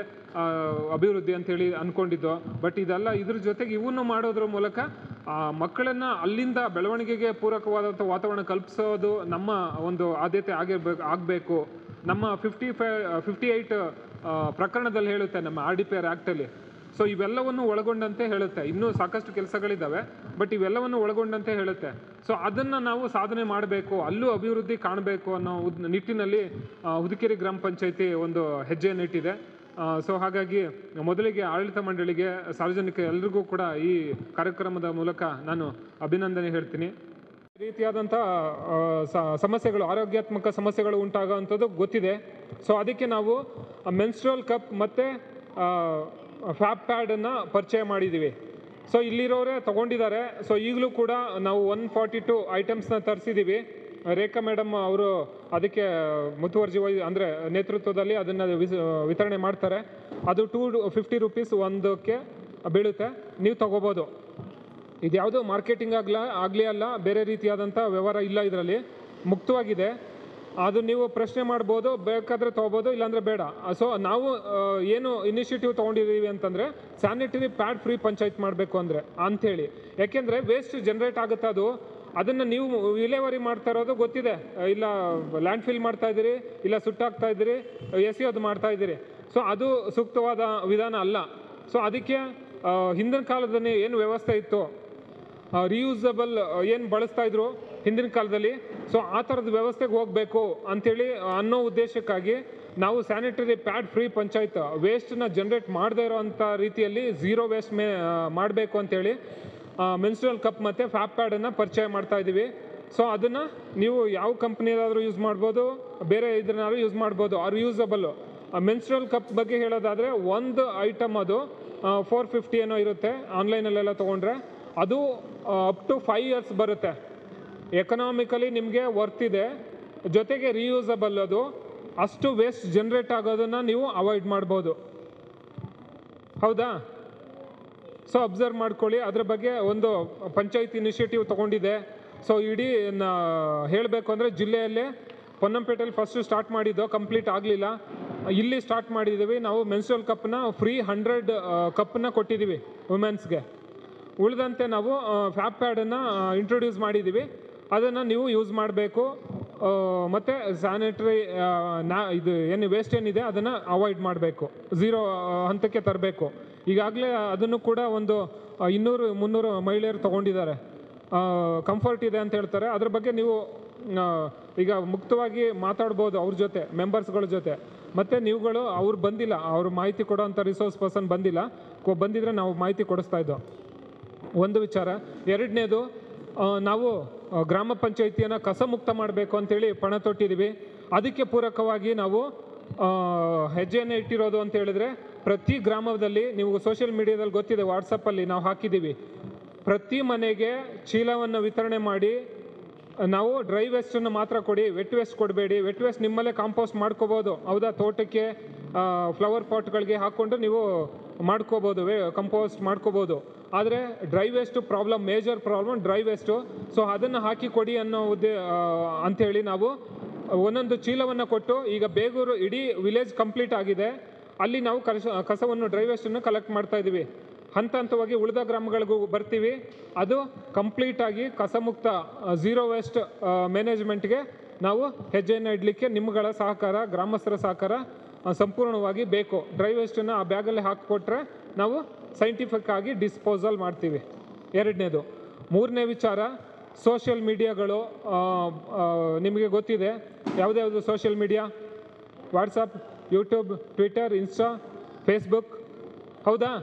ಅಭಿವೃದ್ಧಿ ಅಂಥೇಳಿ ಅಂದ್ಕೊಂಡಿದ್ದೋ. ಬಟ್ ಇದೆಲ್ಲ ಇದ್ರ ಜೊತೆಗೆ ಇವನ್ನು ಮಾಡೋದ್ರ ಮೂಲಕ ಮಕ್ಕಳನ್ನು ಅಲ್ಲಿಂದ ಬೆಳವಣಿಗೆಗೆ ಪೂರಕವಾದಂಥ ವಾತಾವರಣ ಕಲ್ಪಿಸೋದು ನಮ್ಮ ಒಂದು ಆದ್ಯತೆ ಆಗಬೇಕು. ನಮ್ಮ 58 ಪ್ರಕರಣದಲ್ಲಿ ಹೇಳುತ್ತೆ, ನಮ್ಮ RDPR ಆ್ಯಕ್ಟಲ್ಲಿ. ಸೊ ಇವೆಲ್ಲವನ್ನು ಒಳಗೊಂಡಂತೆ ಹೇಳುತ್ತೆ. ಇನ್ನೂ ಸಾಕಷ್ಟು ಕೆಲಸಗಳಿದ್ದಾವೆ, ಬಟ್ ಇವೆಲ್ಲವನ್ನು ಒಳಗೊಂಡಂತೆ ಹೇಳುತ್ತೆ. ಸೊ ಅದನ್ನು ನಾವು ಸಾಧನೆ ಮಾಡಬೇಕು, ಅಲ್ಲೂ ಅಭಿವೃದ್ಧಿ ಕಾಣಬೇಕು ಅನ್ನೋ ನಿಟ್ಟಿನಲ್ಲಿ ಹುದುಕೇರಿ ಗ್ರಾಮ ಪಂಚಾಯತಿ ಒಂದು ಹೆಜ್ಜೆಯನ್ನು ಇಟ್ಟಿದೆ. ಸೊ ಹಾಗಾಗಿ ಮೊದಲಿಗೆ ಆಡಳಿತ ಮಂಡಳಿಗೆ, ಸಾರ್ವಜನಿಕ ಎಲ್ರಿಗೂ ಕೂಡ ಈ ಕಾರ್ಯಕ್ರಮದ ಮೂಲಕ ನಾನು ಅಭಿನಂದನೆ ಹೇಳ್ತೀನಿ. ಈ ರೀತಿಯಾದಂಥ ಸಮಸ್ಯೆಗಳು, ಆರೋಗ್ಯಾತ್ಮಕ ಸಮಸ್ಯೆಗಳು ಉಂಟಾಗುವಂಥದ್ದು ಗೊತ್ತಿದೆ. ಸೊ ಅದಕ್ಕೆ ನಾವು ಮೆನ್ಸ್ಟ್ರುವಲ್ ಕಪ್ ಮತ್ತು ಫ್ಯಾಪ್ ಪ್ಯಾಡನ್ನು ಪರಿಚಯ ಮಾಡಿದ್ದೀವಿ. ಸೊ ಇಲ್ಲಿರೋರೇ ತೊಗೊಂಡಿದ್ದಾರೆ. ಸೊ ಈಗಲೂ ಕೂಡ ನಾವು 142 ಐಟಮ್ಸ್ನ ತರಿಸಿದ್ದೀವಿ. ರೇಖಾ ಮೇಡಮ್ ಅವರು ಅದಕ್ಕೆ ಮುತುವರ್ಜಿ ಅಂದರೆ ನೇತೃತ್ವದಲ್ಲಿ ಅದನ್ನು ವಿತರಣೆ ಮಾಡ್ತಾರೆ. ಅದು 250 ರೂಪೀಸ್ ಒಂದಕ್ಕೆ ಬೀಳುತ್ತೆ, ನೀವು ತೊಗೋಬೋದು. ಇದ್ಯಾವುದು ಮಾರ್ಕೆಟಿಂಗ್ ಆಗಲಿ ಅಲ್ಲ, ಬೇರೆ ರೀತಿಯಾದಂಥ ವ್ಯವಹಾರ ಇಲ್ಲ, ಇದರಲ್ಲಿ ಮುಕ್ತವಾಗಿದೆ. ಅದು ನೀವು ಪ್ರಶ್ನೆ ಮಾಡ್ಬೋದು, ಬೇಕಾದರೆ ತೊಗೋಬೋದು, ಇಲ್ಲಾಂದರೆ ಬೇಡ. ಸೊ ನಾವು ಏನು ಇನಿಷಿಯೇಟಿವ್ ತೊಗೊಂಡಿದ್ದೀವಿ ಅಂತಂದರೆ ಸ್ಯಾನಿಟರಿ ಪ್ಯಾಡ್ ಫ್ರೀ ಪಂಚಾಯತ್ ಮಾಡಬೇಕು ಅಂದರೆ ಅಂಥೇಳಿ. ಯಾಕೆಂದರೆ ವೇಸ್ಟ್ ಜನ್ರೇಟ್ ಆಗುತ್ತೆ, ಅದನ್ನು ನೀವು ವಿಲೇವಾರಿ ಮಾಡ್ತಾ ಇರೋದು ಗೊತ್ತಿದೆ. ಇಲ್ಲ ಲ್ಯಾಂಡ್ ಫಿಲ್ ಮಾಡ್ತಾ ಇದ್ದೀರಿ, ಇಲ್ಲ ಸುಟ್ಟಾಕ್ತಾ ಇದ್ದೀರಿ, ಎಸೆಯೋದು ಮಾಡ್ತಾ ಇದ್ದೀರಿ. ಸೊ ಅದು ಸೂಕ್ತವಾದ ವಿಧಾನ ಅಲ್ಲ. ಸೊ ಅದಕ್ಕೆ ಹಿಂದಿನ ಕಾಲದಲ್ಲಿ ಏನು ವ್ಯವಸ್ಥೆ ಇತ್ತು, ರಿಯೂಸಬಲ್ ಏನು ಬಳಸ್ತಾ ಇದ್ರು ಹಿಂದಿನ ಕಾಲದಲ್ಲಿ, ಸೊ ಆ ಥರದ ವ್ಯವಸ್ಥೆಗೆ ಹೋಗಬೇಕು ಅಂಥೇಳಿ ಅನ್ನೋ ಉದ್ದೇಶಕ್ಕಾಗಿ ನಾವು ಸ್ಯಾನಿಟರಿ ಪ್ಯಾಡ್ ಫ್ರೀ ಪಂಚಾಯತ್, ವೇಸ್ಟನ್ನ ಜನ್ರೇಟ್ ಮಾಡದೇ ಇರೋವಂಥ ರೀತಿಯಲ್ಲಿ ಝೀರೋ ವೇಸ್ಟ್ ಮಾಡಬೇಕು ಅಂಥೇಳಿ ಮೆನ್ಸ್ಟ್ರುವಲ್ ಕಪ್ ಮತ್ತು ಫ್ಯಾಪ್ ಪ್ಯಾಡನ್ನು ಪರಿಚಯ ಮಾಡ್ತಾ ಇದ್ದೀವಿ. ಸೊ ಅದನ್ನು ನೀವು ಯಾವ ಕಂಪ್ನಿಯಾದರೂ ಯೂಸ್ ಮಾಡ್ಬೋದು, ಬೇರೆ ಇದನ್ನಾದ್ರೂ ಯೂಸ್ ಮಾಡ್ಬೋದು. ಆ ರಿಯೂಸಬಲ್ಲು ಮೆನ್ಸ್ಟ್ರುವಲ್ ಕಪ್ ಬಗ್ಗೆ ಹೇಳೋದಾದರೆ ಒಂದು ಐಟಮ್ ಅದು 450 ಏನೋ ಇರುತ್ತೆ ಆನ್ಲೈನಲ್ಲೆಲ್ಲ ತೊಗೊಂಡ್ರೆ. ಅದು ಅಪ್ ಟು 5 years ಬರುತ್ತೆ. ಎಕನಾಮಿಕಲಿ ನಿಮಗೆ ವರ್ತ್ ಇದೆ, ಜೊತೆಗೆ ರಿಯೂಸಬಲ್. ಅದು ಅಷ್ಟು ವೇಸ್ಟ್ ಜನ್ರೇಟ್ ಆಗೋದನ್ನು ನೀವು ಅವಾಯ್ಡ್ ಮಾಡ್ಬೋದು. ಹೌದಾ? ಸೊ ಅಬ್ಸರ್ವ್ ಮಾಡ್ಕೊಳ್ಳಿ. ಅದ್ರ ಬಗ್ಗೆ ಒಂದು ಪಂಚಾಯತ್ ಇನಿಷಿಯೇಟಿವ್ ತೊಗೊಂಡಿದೆ. ಸೊ ಇಡೀ ಹೇಳಬೇಕು ಅಂದರೆ ಜಿಲ್ಲೆಯಲ್ಲೇ ಪೊನ್ನಂಪೇಟೆಯಲ್ಲಿ ಫಸ್ಟು ಸ್ಟಾರ್ಟ್ ಮಾಡಿದ್ದು, ಕಂಪ್ಲೀಟ್ ಆಗಲಿಲ್ಲ. ಇಲ್ಲಿ ಸ್ಟಾರ್ಟ್ ಮಾಡಿದ್ದೀವಿ ನಾವು. ಮೆನ್ಸ್ಟ್ರುವಲ್ ಕಪ್ನ ಫ್ರೀ 100 ಕಪ್ಪನ್ನ ಕೊಟ್ಟಿದ್ದೀವಿ ವುಮೆನ್ಸ್ಗೆ. ಉಳಿದಂತೆ ನಾವು ಫ್ಯಾಪ್ ಪ್ಯಾಡನ್ನು ಇಂಟ್ರೊಡ್ಯೂಸ್ ಮಾಡಿದ್ದೀವಿ. ಅದನ್ನು ನೀವು ಯೂಸ್ ಮಾಡಬೇಕು. ಮತ್ತು ಸ್ಯಾನಿಟರಿ ಇದು ಏನು ವೇಸ್ಟ್ ಏನಿದೆ ಅದನ್ನು ಅವಾಯ್ಡ್ ಮಾಡಬೇಕು, ಝೀರೋ ಹಂತಕ್ಕೆ ತರಬೇಕು. ಈಗಾಗಲೇ ಅದನ್ನು ಕೂಡ ಒಂದು 200-300 ಮಹಿಳೆಯರು ತೊಗೊಂಡಿದ್ದಾರೆ. ಕಂಫರ್ಟ್ ಇದೆ ಅಂತ ಹೇಳ್ತಾರೆ. ಅದ್ರ ಬಗ್ಗೆ ನೀವು ಈಗ ಮುಕ್ತವಾಗಿ ಮಾತಾಡ್ಬೋದು ಅವ್ರ ಜೊತೆ, ಮೆಂಬರ್ಸ್ಗಳ ಜೊತೆ. ಮತ್ತು ನೀವುಗಳು ಅವ್ರು ಬಂದಿಲ್ಲ, ಅವ್ರು ಮಾಹಿತಿ ಕೊಡೋವಂಥ ರಿಸೋರ್ಸ್ ಪರ್ಸನ್ ಬಂದಿಲ್ಲ. ಬಂದಿದ್ರೆ ನಾವು ಮಾಹಿತಿ ಕೊಡಿಸ್ತಾ ಇದ್ದೋ ಒಂದು ವಿಚಾರ. ಎರಡನೇದು, ನಾವು ಗ್ರಾಮ ಪಂಚಾಯಿತಿಯನ್ನು ಕಸ ಮುಕ್ತ ಮಾಡಬೇಕು ಅಂತೇಳಿ ಪಣ ತೊಟ್ಟಿದ್ದೀವಿ. ಅದಕ್ಕೆ ಪೂರಕವಾಗಿ ನಾವು ಹೆಜ್ಜೆಯನ್ನು ಇಟ್ಟಿರೋದು ಅಂತ ಹೇಳಿದ್ರೆ, ಪ್ರತಿ ಗ್ರಾಮದಲ್ಲಿ, ನೀವು ಸೋಷಿಯಲ್ ಮೀಡಿಯಾದಲ್ಲಿ ಗೊತ್ತಿದೆ, ವಾಟ್ಸಪ್ಪಲ್ಲಿ ನಾವು ಹಾಕಿದ್ದೀವಿ, ಪ್ರತಿ ಮನೆಗೆ ಚೀಲವನ್ನು ವಿತರಣೆ ಮಾಡಿ ನಾವು ಡ್ರೈ ವೇಸ್ಟನ್ನು ಮಾತ್ರ ಕೊಡಿ, ವೆಟ್ ವೇಸ್ಟ್ ಕೊಡಬೇಡಿ. ವೆಟ್ ವೇಸ್ಟ್ ನಿಮ್ಮಲ್ಲೇ ಕಾಂಪೋಸ್ಟ್ ಮಾಡ್ಕೋಬೋದು, ಹೌದಾ? ತೋಟಕ್ಕೆ ಫ್ಲವರ್ ಪಾಟ್ಗಳಿಗೆ ಹಾಕ್ಕೊಂಡು ನೀವು ಮಾಡ್ಕೋಬೋದು, ಕಂಪೋಸ್ಟ್ ಮಾಡ್ಕೋಬೋದು. ಆದರೆ dry waste problem, major problem dry waste. So ಅದನ್ನು ಹಾಕಿ ಕೊಡಿ ಅನ್ನೋ ಅಂಥೇಳಿ ನಾವು ಒಂದೊಂದು ಚೀಲವನ್ನು ಕೊಟ್ಟು, ಈಗ ಬೇಗೂರು ಇಡೀ ವಿಲೇಜ್ ಕಂಪ್ಲೀಟ್ ಆಗಿದೆ, ಅಲ್ಲಿ ನಾವು ಕಸವನ್ನು ಡ್ರೈ ವೇಸ್ಟನ್ನು ಕಲೆಕ್ಟ್ ಮಾಡ್ತಾ ಇದ್ದೀವಿ. ಹಂತ ಹಂತವಾಗಿ ಉಳಿದ ಗ್ರಾಮಗಳಿಗೂ ಬರ್ತೀವಿ. ಅದು ಕಂಪ್ಲೀಟಾಗಿ ಕಸಮುಕ್ತ ಝೀರೋ ವೇಸ್ಟ್ ಮ್ಯಾನೇಜ್ಮೆಂಟ್ಗೆ ನಾವು ಹೆಜ್ಜೆಯನ್ನು ಇಡಲಿಕ್ಕೆ ನಿಮ್ಮಗಳ ಸಹಕಾರ, ಗ್ರಾಮಸ್ಥರ ಸಹಕಾರ ಸಂಪೂರ್ಣವಾಗಿ ಬೇಕು. ಡ್ರೈ ವೇಸ್ಟನ್ನು ಆ ಬ್ಯಾಗಲ್ಲಿ ಹಾಕಿಕೊಟ್ರೆ ನಾವು ಸೈಂಟಿಫಿಕ್ ಆಗಿ ಡಿಸ್ಪೋಸಲ್ ಮಾಡ್ತೀವಿ. ಎರಡನೇದು. ಮೂರನೇ ವಿಚಾರ, ಸೋಷಿಯಲ್ ಮೀಡಿಯಾಗಳು. ನಿಮಗೆ ಗೊತ್ತಿದೆ ಯಾವುದ್ಯಾವುದು social media? WhatsApp, YouTube, Twitter, Insta, Facebook, ಹೌದಾ?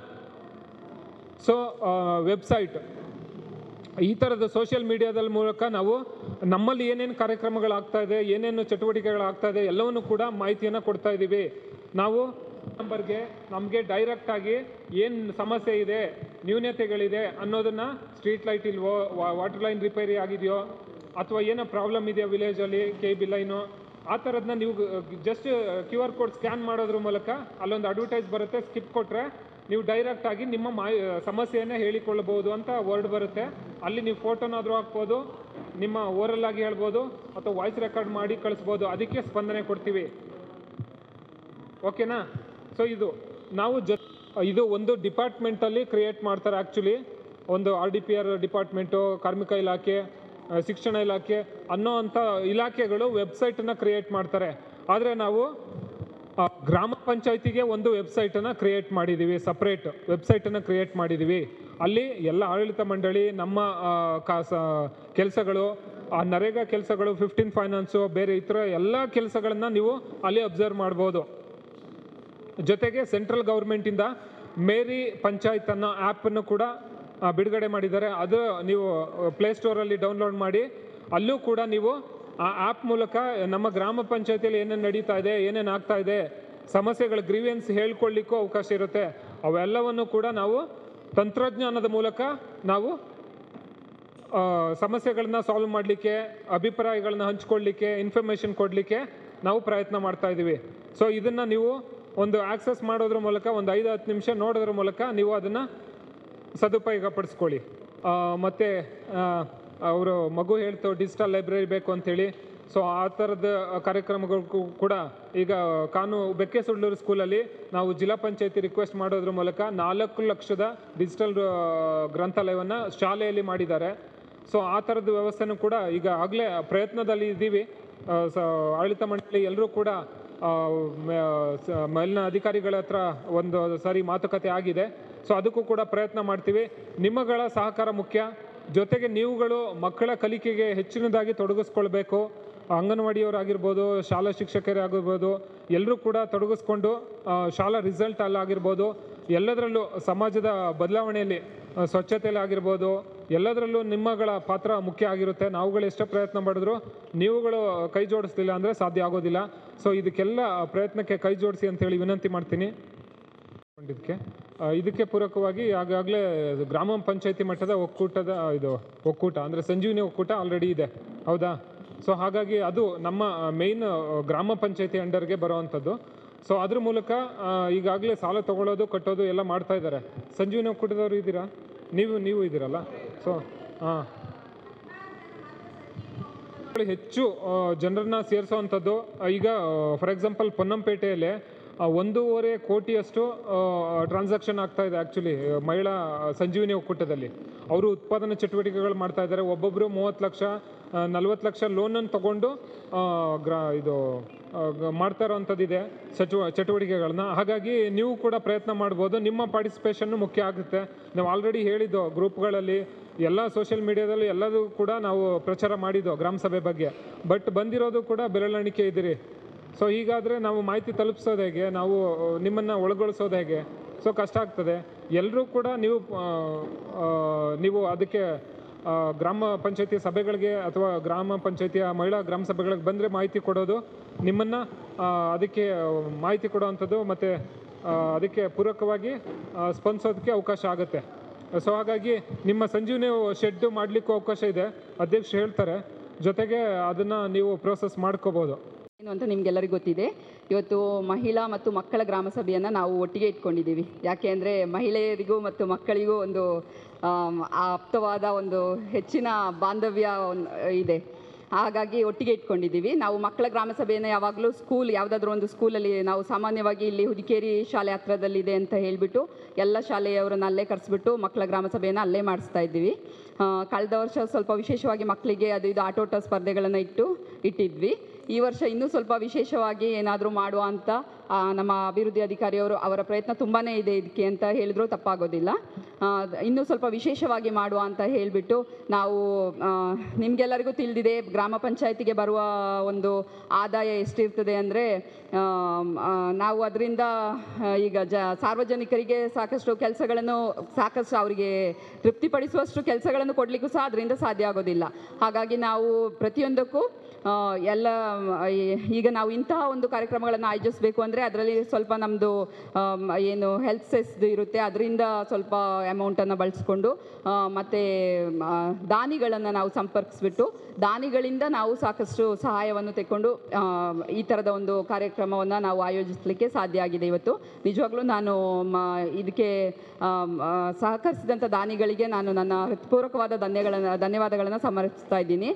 ಸೊ ವೆಬ್ಸೈಟ್, ಈ ಥರದ ಸೋಷಿಯಲ್ ಮೀಡಿಯಾದ ಮೂಲಕ ನಾವು ನಮ್ಮಲ್ಲಿ ಏನೇನು ಕಾರ್ಯಕ್ರಮಗಳಾಗ್ತಾ ಇದೆ, ಏನೇನು ಚಟುವಟಿಕೆಗಳಾಗ್ತಾ ಇದೆ ಎಲ್ಲವನ್ನು ಕೂಡ ಮಾಹಿತಿಯನ್ನು ಕೊಡ್ತಾ ಇದ್ದೀವಿ. ನಾವು ನಂಬರ್ಗೆ ನಮಗೆ ಡೈರೆಕ್ಟಾಗಿ ಏನು ಸಮಸ್ಯೆ ಇದೆ, ನ್ಯೂನತೆಗಳಿದೆ ಅನ್ನೋದನ್ನು, ಸ್ಟ್ರೀಟ್ ಲೈಟ್ ಇಲ್ವೋ, ವಾಟರ್ ಲೈನ್ ರಿಪೇರಿ ಆಗಿದೆಯೋ, ಅಥವಾ ಏನೋ ಪ್ರಾಬ್ಲಮ್ ಇದೆಯೋ ವಿಲೇಜಲ್ಲಿ, KB ಲೈನು, ಆ ಥರದನ್ನ ನೀವು ಜಸ್ಟ್ QR ಕೋಡ್ ಸ್ಕ್ಯಾನ್ ಮಾಡೋದ್ರ ಮೂಲಕ ಅಲ್ಲೊಂದು ಅಡ್ವರ್ಟೈಸ್ ಬರುತ್ತೆ, ಸ್ಕಿಪ್ ಕೊಟ್ಟರೆ ನೀವು ಡೈರೆಕ್ಟಾಗಿ ನಿಮ್ಮ ಸಮಸ್ಯೆಯನ್ನೇ ಹೇಳಿಕೊಳ್ಳಬಹುದು ಅಂತ ವರ್ಡ್ ಬರುತ್ತೆ. ಅಲ್ಲಿ ನೀವು ಫೋಟೋನಾದರೂ ಹಾಕ್ಬೋದು, ನಿಮ್ಮ ಓರಲ್ ಆಗಿ ಹೇಳ್ಬೋದು, ಅಥವಾ ವಾಯ್ಸ್ ರೆಕಾರ್ಡ್ ಮಾಡಿ ಕಳಿಸ್ಬೋದು. ಅದಕ್ಕೆ ಸ್ಪಂದನೆ ಕೊಡ್ತೀವಿ. ಓಕೆನಾ? ಸೊ ಇದು ನಾವು ಇದು ಒಂದು ಡಿಪಾರ್ಟ್ಮೆಂಟಲ್ಲಿ ಕ್ರಿಯೇಟ್ ಮಾಡ್ತಾರೆ. ಆ್ಯಕ್ಚುಲಿ ಒಂದು RDPR ಡಿಪಾರ್ಟ್ಮೆಂಟು, ಕಾರ್ಮಿಕ ಇಲಾಖೆ, ಶಿಕ್ಷಣ ಇಲಾಖೆ ಅನ್ನೋ ಅಂಥ ಇಲಾಖೆಗಳು ವೆಬ್ಸೈಟನ್ನು ಕ್ರಿಯೇಟ್ ಮಾಡ್ತಾರೆ. ಆದರೆ ನಾವು ಗ್ರಾಮ ಪಂಚಾಯತಿಗೆ ಒಂದು ವೆಬ್ಸೈಟನ್ನು ಕ್ರಿಯೇಟ್ ಮಾಡಿದ್ದೀವಿ, ಸಪ್ರೇಟ್ ವೆಬ್ಸೈಟನ್ನು ಕ್ರಿಯೇಟ್ ಮಾಡಿದ್ದೀವಿ. ಅಲ್ಲಿ ಎಲ್ಲ ಆಡಳಿತ ಮಂಡಳಿ, ನಮ್ಮ ಕೆಲಸಗಳು, ನರೇಗಾ ಕೆಲಸಗಳು, 15 ಫೈನಾನ್ಸು, ಬೇರೆ ಇತರ ಎಲ್ಲ ಕೆಲಸಗಳನ್ನು ನೀವು ಅಲ್ಲಿ ಅಬ್ಸರ್ವ್ ಮಾಡ್ಬೋದು. ಜೊತೆಗೆ ಸೆಂಟ್ರಲ್ ಗೌರ್ಮೆಂಟಿಂದ ಮೇರಿ ಪಂಚಾಯತ್ ಅನ್ನೋ ಆ್ಯಪನ್ನು ಕೂಡ ಬಿಡುಗಡೆ ಮಾಡಿದ್ದಾರೆ. ಅದು ನೀವು ಪ್ಲೇಸ್ಟೋರಲ್ಲಿ ಡೌನ್ಲೋಡ್ ಮಾಡಿ ಅಲ್ಲೂ ಕೂಡ ನೀವು ಆ ಆ್ಯಪ್ ಮೂಲಕ ನಮ್ಮ ಗ್ರಾಮ ಪಂಚಾಯತಿಯಲ್ಲಿ ಏನೇನು ನಡೀತಾ ಇದೆ, ಏನೇನು ಆಗ್ತಾ ಇದೆ, ಸಮಸ್ಯೆಗಳ ಗ್ರೀವೆನ್ಸ್ ಹೇಳ್ಕೊಳ್ಳಿಕ್ಕೂ ಅವಕಾಶ ಇರುತ್ತೆ. ಅವೆಲ್ಲವನ್ನು ಕೂಡ ನಾವು ತಂತ್ರಜ್ಞಾನದ ಮೂಲಕ ನಾವು ಸಮಸ್ಯೆಗಳನ್ನ ಸಾಲ್ವ್ ಮಾಡಲಿಕ್ಕೆ, ಅಭಿಪ್ರಾಯಗಳನ್ನ ಹಂಚ್ಕೊಳ್ಳಿಕ್ಕೆ, ಇನ್ಫಾರ್ಮೇಷನ್ ಕೊಡಲಿಕ್ಕೆ ನಾವು ಪ್ರಯತ್ನ ಮಾಡ್ತಾ ಇದ್ದೀವಿ. ಸೊ ಇದನ್ನು ನೀವು ಒಂದು ಆಕ್ಸೆಸ್ ಮಾಡೋದ್ರ ಮೂಲಕ ಒಂದು 5-10 ನಿಮಿಷ ನೋಡೋದ್ರ ಮೂಲಕ ನೀವು ಅದನ್ನು ಸದುಪಯೋಗ ಪಡಿಸ್ಕೊಳ್ಳಿ. ಮತ್ತು ಅವರು ಮಗು ಹೇಳ್ತು ಡಿಜಿಟಲ್ ಲೈಬ್ರರಿ ಬೇಕು ಅಂಥೇಳಿ. ಸೊ ಆ ಥರದ ಕಾರ್ಯಕ್ರಮಗಳಿಗೂ ಕೂಡ ಈಗ ಬೆಕ್ಕೆಸುಳ್ಳೂರು ಸ್ಕೂಲಲ್ಲಿ ನಾವು ಜಿಲ್ಲಾ ಪಂಚಾಯತಿ ರಿಕ್ವೆಸ್ಟ್ ಮಾಡೋದ್ರ ಮೂಲಕ 4 ಲಕ್ಷದ ಡಿಜಿಟಲ್ ಗ್ರಂಥಾಲಯವನ್ನು ಶಾಲೆಯಲ್ಲಿ ಮಾಡಿದ್ದಾರೆ. ಸೊ ಆ ಥರದ ವ್ಯವಸ್ಥೆನೂ ಕೂಡ ಈಗ ಆಗಲೇ ಪ್ರಯತ್ನದಲ್ಲಿ ಇದ್ದೀವಿ. ಆಡಳಿತ ಮಂಡಳಿ ಎಲ್ಲರೂ ಕೂಡ ಮೇಲಿನ ಅಧಿಕಾರಿಗಳ ಹತ್ರ ಒಂದು ಸಾರಿ ಮಾತುಕತೆ ಆಗಿದೆ. ಸೊ ಅದಕ್ಕೂ ಕೂಡ ಪ್ರಯತ್ನ ಮಾಡ್ತೀವಿ. ನಿಮ್ಮಗಳ ಸಹಕಾರ ಮುಖ್ಯ. ಜೊತೆಗೆ ನೀವುಗಳು ಮಕ್ಕಳ ಕಲಿಕೆಗೆ ಹೆಚ್ಚಿನದಾಗಿ ತೊಡಗಿಸ್ಕೊಳ್ಬೇಕು. ಅಂಗನವಾಡಿಯವರಾಗಿರ್ಬೋದು, ಶಾಲಾ ಶಿಕ್ಷಕರಾಗಿರ್ಬೋದು, ಎಲ್ಲರೂ ಕೂಡ ತೊಡಗಿಸ್ಕೊಂಡು ಶಾಲಾ ರಿಸಲ್ಟ್ ಅಲ್ಲಾಗಿರ್ಬೋದು, ಎಲ್ಲದರಲ್ಲೂ ಸಮಾಜದ ಬದಲಾವಣೆಯಲ್ಲಿ, ಸ್ವಚ್ಛತೆಯಲ್ಲಿ ಆಗಿರ್ಬೋದು, ಎಲ್ಲದರಲ್ಲೂ ನಿಮ್ಮಗಳ ಪಾತ್ರ ಮುಖ್ಯ ಆಗಿರುತ್ತೆ. ನಾವುಗಳು ಎಷ್ಟೇ ಪ್ರಯತ್ನ ಮಾಡಿದ್ರು ನೀವುಗಳು ಕೈ ಜೋಡಿಸ್ಲಿಲ್ಲ ಅಂದರೆ ಸಾಧ್ಯ ಆಗೋದಿಲ್ಲ. ಸೊ ಇದಕ್ಕೆಲ್ಲ ಪ್ರಯತ್ನಕ್ಕೆ ಕೈ ಜೋಡಿಸಿ ಅಂತೇಳಿ ವಿನಂತಿ ಮಾಡ್ತೀನಿ. ಇದಕ್ಕೆ ಪೂರಕವಾಗಿ ಆಗಾಗಲೇ ಗ್ರಾಮ ಪಂಚಾಯತಿ ಮಟ್ಟದ ಒಕ್ಕೂಟ ಅಂದರೆ ಸಂಜೀವಿನಿ ಒಕ್ಕೂಟ ಆಲ್ರೆಡಿ ಇದೆ, ಹೌದಾ? ಸೊ ಹಾಗಾಗಿ ಅದು ನಮ್ಮ ಮೇಯ್ನ್ ಗ್ರಾಮ ಪಂಚಾಯತಿ ಅಂಡರ್ಗೆ ಬರುವಂಥದ್ದು. ಸೊ ಅದ್ರ ಮೂಲಕ ಈಗಾಗಲೇ ಸಾಲ ತಗೊಳ್ಳೋದು, ಕಟ್ಟೋದು ಎಲ್ಲ ಮಾಡ್ತಾ ಇದ್ದಾರೆ. ಸಂಜೀವಿನಿ ಒಕ್ಕೂಟದವರು ಇದ್ದೀರಾ? ನೀವು ಇದ್ದೀರಲ್ಲ? ಸೊ ಹೆಚ್ಚು ಜನರನ್ನ ಸೇರಿಸೋವಂಥದ್ದು. ಈಗ ಫಾರ್ ಎಕ್ಸಾಂಪಲ್ ಪೊನ್ನಂಪೇಟೆಯಲ್ಲಿ 1.5 ಕೋಟಿಯಷ್ಟು ಟ್ರಾನ್ಸಾಕ್ಷನ್ ಆಗ್ತಾ ಇದೆ ಆ್ಯಕ್ಚುಲಿ ಮಹಿಳಾ ಸಂಜೀವಿನಿ ಒಕ್ಕೂಟದಲ್ಲಿ. ಅವರು ಉತ್ಪಾದನಾ ಚಟುವಟಿಕೆಗಳು ಮಾಡ್ತಾ ಇದ್ದಾರೆ. ಒಬ್ಬೊಬ್ಬರು 30 ಲಕ್ಷ 40 ಲಕ್ಷ ಲೋನನ್ನು ತಗೊಂಡು ಮಾಡ್ತಾ ಇರೋವಂಥದ್ದಿದೆ ಚಟುವಟಿಕೆಗಳನ್ನ. ಹಾಗಾಗಿ ನೀವು ಕೂಡ ಪ್ರಯತ್ನ ಮಾಡ್ಬೋದು. ನಿಮ್ಮ ಪಾರ್ಟಿಸಿಪೇಷನ್ನು ಮುಖ್ಯ ಆಗುತ್ತೆ. ನಾವು ಆಲ್ರೆಡಿ ಹೇಳಿದ್ದು ಗ್ರೂಪ್ಗಳಲ್ಲಿ, ಎಲ್ಲ ಸೋಷಿಯಲ್ ಮೀಡಿಯಾದಲ್ಲಿ ಎಲ್ಲದೂ ಕೂಡ ನಾವು ಪ್ರಚಾರ ಮಾಡಿದ್ದು ಗ್ರಾಮ ಸಭೆ ಬಗ್ಗೆ. ಬಟ್ ಬಂದಿರೋದು ಕೂಡ ಬೆರಳೆಣಿಕೆ ಇದ್ದೀರಿ. ಸೊ ಹೀಗಾದರೆ ನಾವು ಮಾಹಿತಿ ತಲುಪಿಸೋದು ಹೇಗೆ, ನಾವು ನಿಮ್ಮನ್ನು ಒಳಗೊಳಿಸೋದು ಹೇಗೆ? ಸೊ ಕಷ್ಟ ಆಗ್ತದೆ. ಎಲ್ಲರೂ ಕೂಡ ನೀವು ಅದಕ್ಕೆ ಗ್ರಾಮ ಪಂಚಾಯತಿ ಸಭೆಗಳಿಗೆ ಅಥವಾ ಗ್ರಾಮ ಪಂಚಾಯತಿಯ ಮಹಿಳಾ ಗ್ರಾಮ ಸಭೆಗಳಿಗೆ ಬಂದರೆ ಮಾಹಿತಿ ಕೊಡೋದು, ನಿಮ್ಮನ್ನು ಅದಕ್ಕೆ ಮಾಹಿತಿ ಕೊಡೋವಂಥದ್ದು ಮತ್ತು ಅದಕ್ಕೆ ಪೂರಕವಾಗಿ ಸ್ಪಂದಿಸೋದಕ್ಕೆ ಅವಕಾಶ ಆಗುತ್ತೆ. ಸೊ ಹಾಗಾಗಿ ನಿಮ್ಮ ಸಂಜೀವಿನಿ ಶೆಡ್ ಮಾಡಲಿಕ್ಕೂ ಅವಕಾಶ ಇದೆ, ಅಧ್ಯಕ್ಷರು ಹೇಳ್ತಾರೆ. ಜೊತೆಗೆ ಅದನ್ನು ನೀವು ಪ್ರೋಸೆಸ್ ಮಾಡ್ಕೋಬೋದು. ಏನು ಅಂತ ನಿಮಗೆಲ್ಲರಿಗೂ ಗೊತ್ತಿದೆ. ಇವತ್ತು ಮಹಿಳಾ ಮತ್ತು ಮಕ್ಕಳ ಗ್ರಾಮ ಸಭೆಯನ್ನು ನಾವು ಒಟ್ಟಿಗೆ ಇಟ್ಕೊಂಡಿದ್ದೀವಿ. ಯಾಕೆ ಅಂದರೆ ಮಹಿಳೆಯರಿಗೂ ಮತ್ತು ಮಕ್ಕಳಿಗೂ ಒಂದು ಆಪ್ತವಾದ ಒಂದು ಹೆಚ್ಚಿನ ಬಾಂಧವ್ಯ ಇದೆ. ಹಾಗಾಗಿ ಒಟ್ಟಿಗೆ ಇಟ್ಕೊಂಡಿದ್ದೀವಿ. ನಾವು ಮಕ್ಕಳ ಗ್ರಾಮ ಸಭೆಯನ್ನು ಯಾವಾಗಲೂ ಯಾವುದಾದ್ರೂ ಒಂದು ಸ್ಕೂಲಲ್ಲಿ, ನಾವು ಸಾಮಾನ್ಯವಾಗಿ ಇಲ್ಲಿ ಹುದಿಕೇರಿ ಶಾಲೆ ಹತ್ರದಲ್ಲಿದೆ ಅಂತ ಹೇಳಿಬಿಟ್ಟು ಎಲ್ಲ ಶಾಲೆಯವರನ್ನು ಅಲ್ಲೇ ಕರೆಸ್ಬಿಟ್ಟು ಮಕ್ಕಳ ಗ್ರಾಮ ಸಭೆಯನ್ನು ಅಲ್ಲೇ ಮಾಡಿಸ್ತಾ ಇದ್ದೀವಿ. ಕಳೆದ ವರ್ಷ ಸ್ವಲ್ಪ ವಿಶೇಷವಾಗಿ ಮಕ್ಕಳಿಗೆ ಇದು ಆಟೋಟ ಸ್ಪರ್ಧೆಗಳನ್ನು ಇಟ್ಟಿದ್ವಿ. ಈ ವರ್ಷ ಇನ್ನೂ ಸ್ವಲ್ಪ ವಿಶೇಷವಾಗಿ ಏನಾದರೂ ಮಾಡುವ ಅಂತ ನಮ್ಮ ಅಭಿವೃದ್ಧಿ ಅಧಿಕಾರಿಯವರು, ಅವರ ಪ್ರಯತ್ನ ತುಂಬಾ ಇದೆ ಇದಕ್ಕೆ ಅಂತ ಹೇಳಿದ್ರು ತಪ್ಪಾಗೋದಿಲ್ಲ. ಇನ್ನೂ ಸ್ವಲ್ಪ ವಿಶೇಷವಾಗಿ ಮಾಡುವ ಅಂತ ಹೇಳಿಬಿಟ್ಟು ನಾವು, ನಿಮಗೆಲ್ಲರಿಗೂ ತಿಳಿದಿದೆ ಗ್ರಾಮ ಪಂಚಾಯತಿಗೆ ಬರುವ ಒಂದು ಆದಾಯ ಎಷ್ಟಿರ್ತದೆ ಅಂದರೆ, ನಾವು ಅದರಿಂದ ಈಗ ಸಾರ್ವಜನಿಕರಿಗೆ ಸಾಕಷ್ಟು ಅವರಿಗೆ ತೃಪ್ತಿಪಡಿಸುವಷ್ಟು ಕೆಲಸಗಳನ್ನು ಕೊಡಲಿಕ್ಕೂ ಸಹ ಅದರಿಂದ ಸಾಧ್ಯ ಆಗೋದಿಲ್ಲ. ಹಾಗಾಗಿ ನಾವು ಪ್ರತಿಯೊಂದಕ್ಕೂ ಈಗ ನಾವು ಇಂತಹ ಒಂದು ಕಾರ್ಯಕ್ರಮಗಳನ್ನು ಆಯೋಜಿಸಬೇಕು ಅಂದರೆ ಅದರಲ್ಲಿ ಸ್ವಲ್ಪ ನಮ್ಮದು ಏನು ಹೆಲ್ತ್ ಸೆಸ್ದು ಇರುತ್ತೆ, ಅದರಿಂದ ಸ್ವಲ್ಪ ಅಮೌಂಟನ್ನು ಬಳಸ್ಕೊಂಡು ಮತ್ತು ದಾನಿಗಳನ್ನು ನಾವು ಸಂಪರ್ಕಿಸ್ಬಿಟ್ಟು ದಾನಿಗಳಿಂದ ನಾವು ಸಾಕಷ್ಟು ಸಹಾಯವನ್ನು ತೆಕ್ಕೊಂಡು ಈ ಥರದ ಒಂದು ಕಾರ್ಯಕ್ರಮವನ್ನು ನಾವು ಆಯೋಜಿಸಲಿಕ್ಕೆ ಸಾಧ್ಯ ಆಗಿದೆ. ಇವತ್ತು ನಿಜವಾಗ್ಲೂ ನಾನು ಇದಕ್ಕೆ ಸಹಕರಿಸಿದಂಥ ದಾನಿಗಳಿಗೆ ನಾನು ನನ್ನ ಹೃತ್ಪೂರ್ವಕವಾದ ಧನ್ಯವಾದಗಳನ್ನು ಸಮರ್ಪಿಸ್ತಾ ಇದ್ದೀನಿ.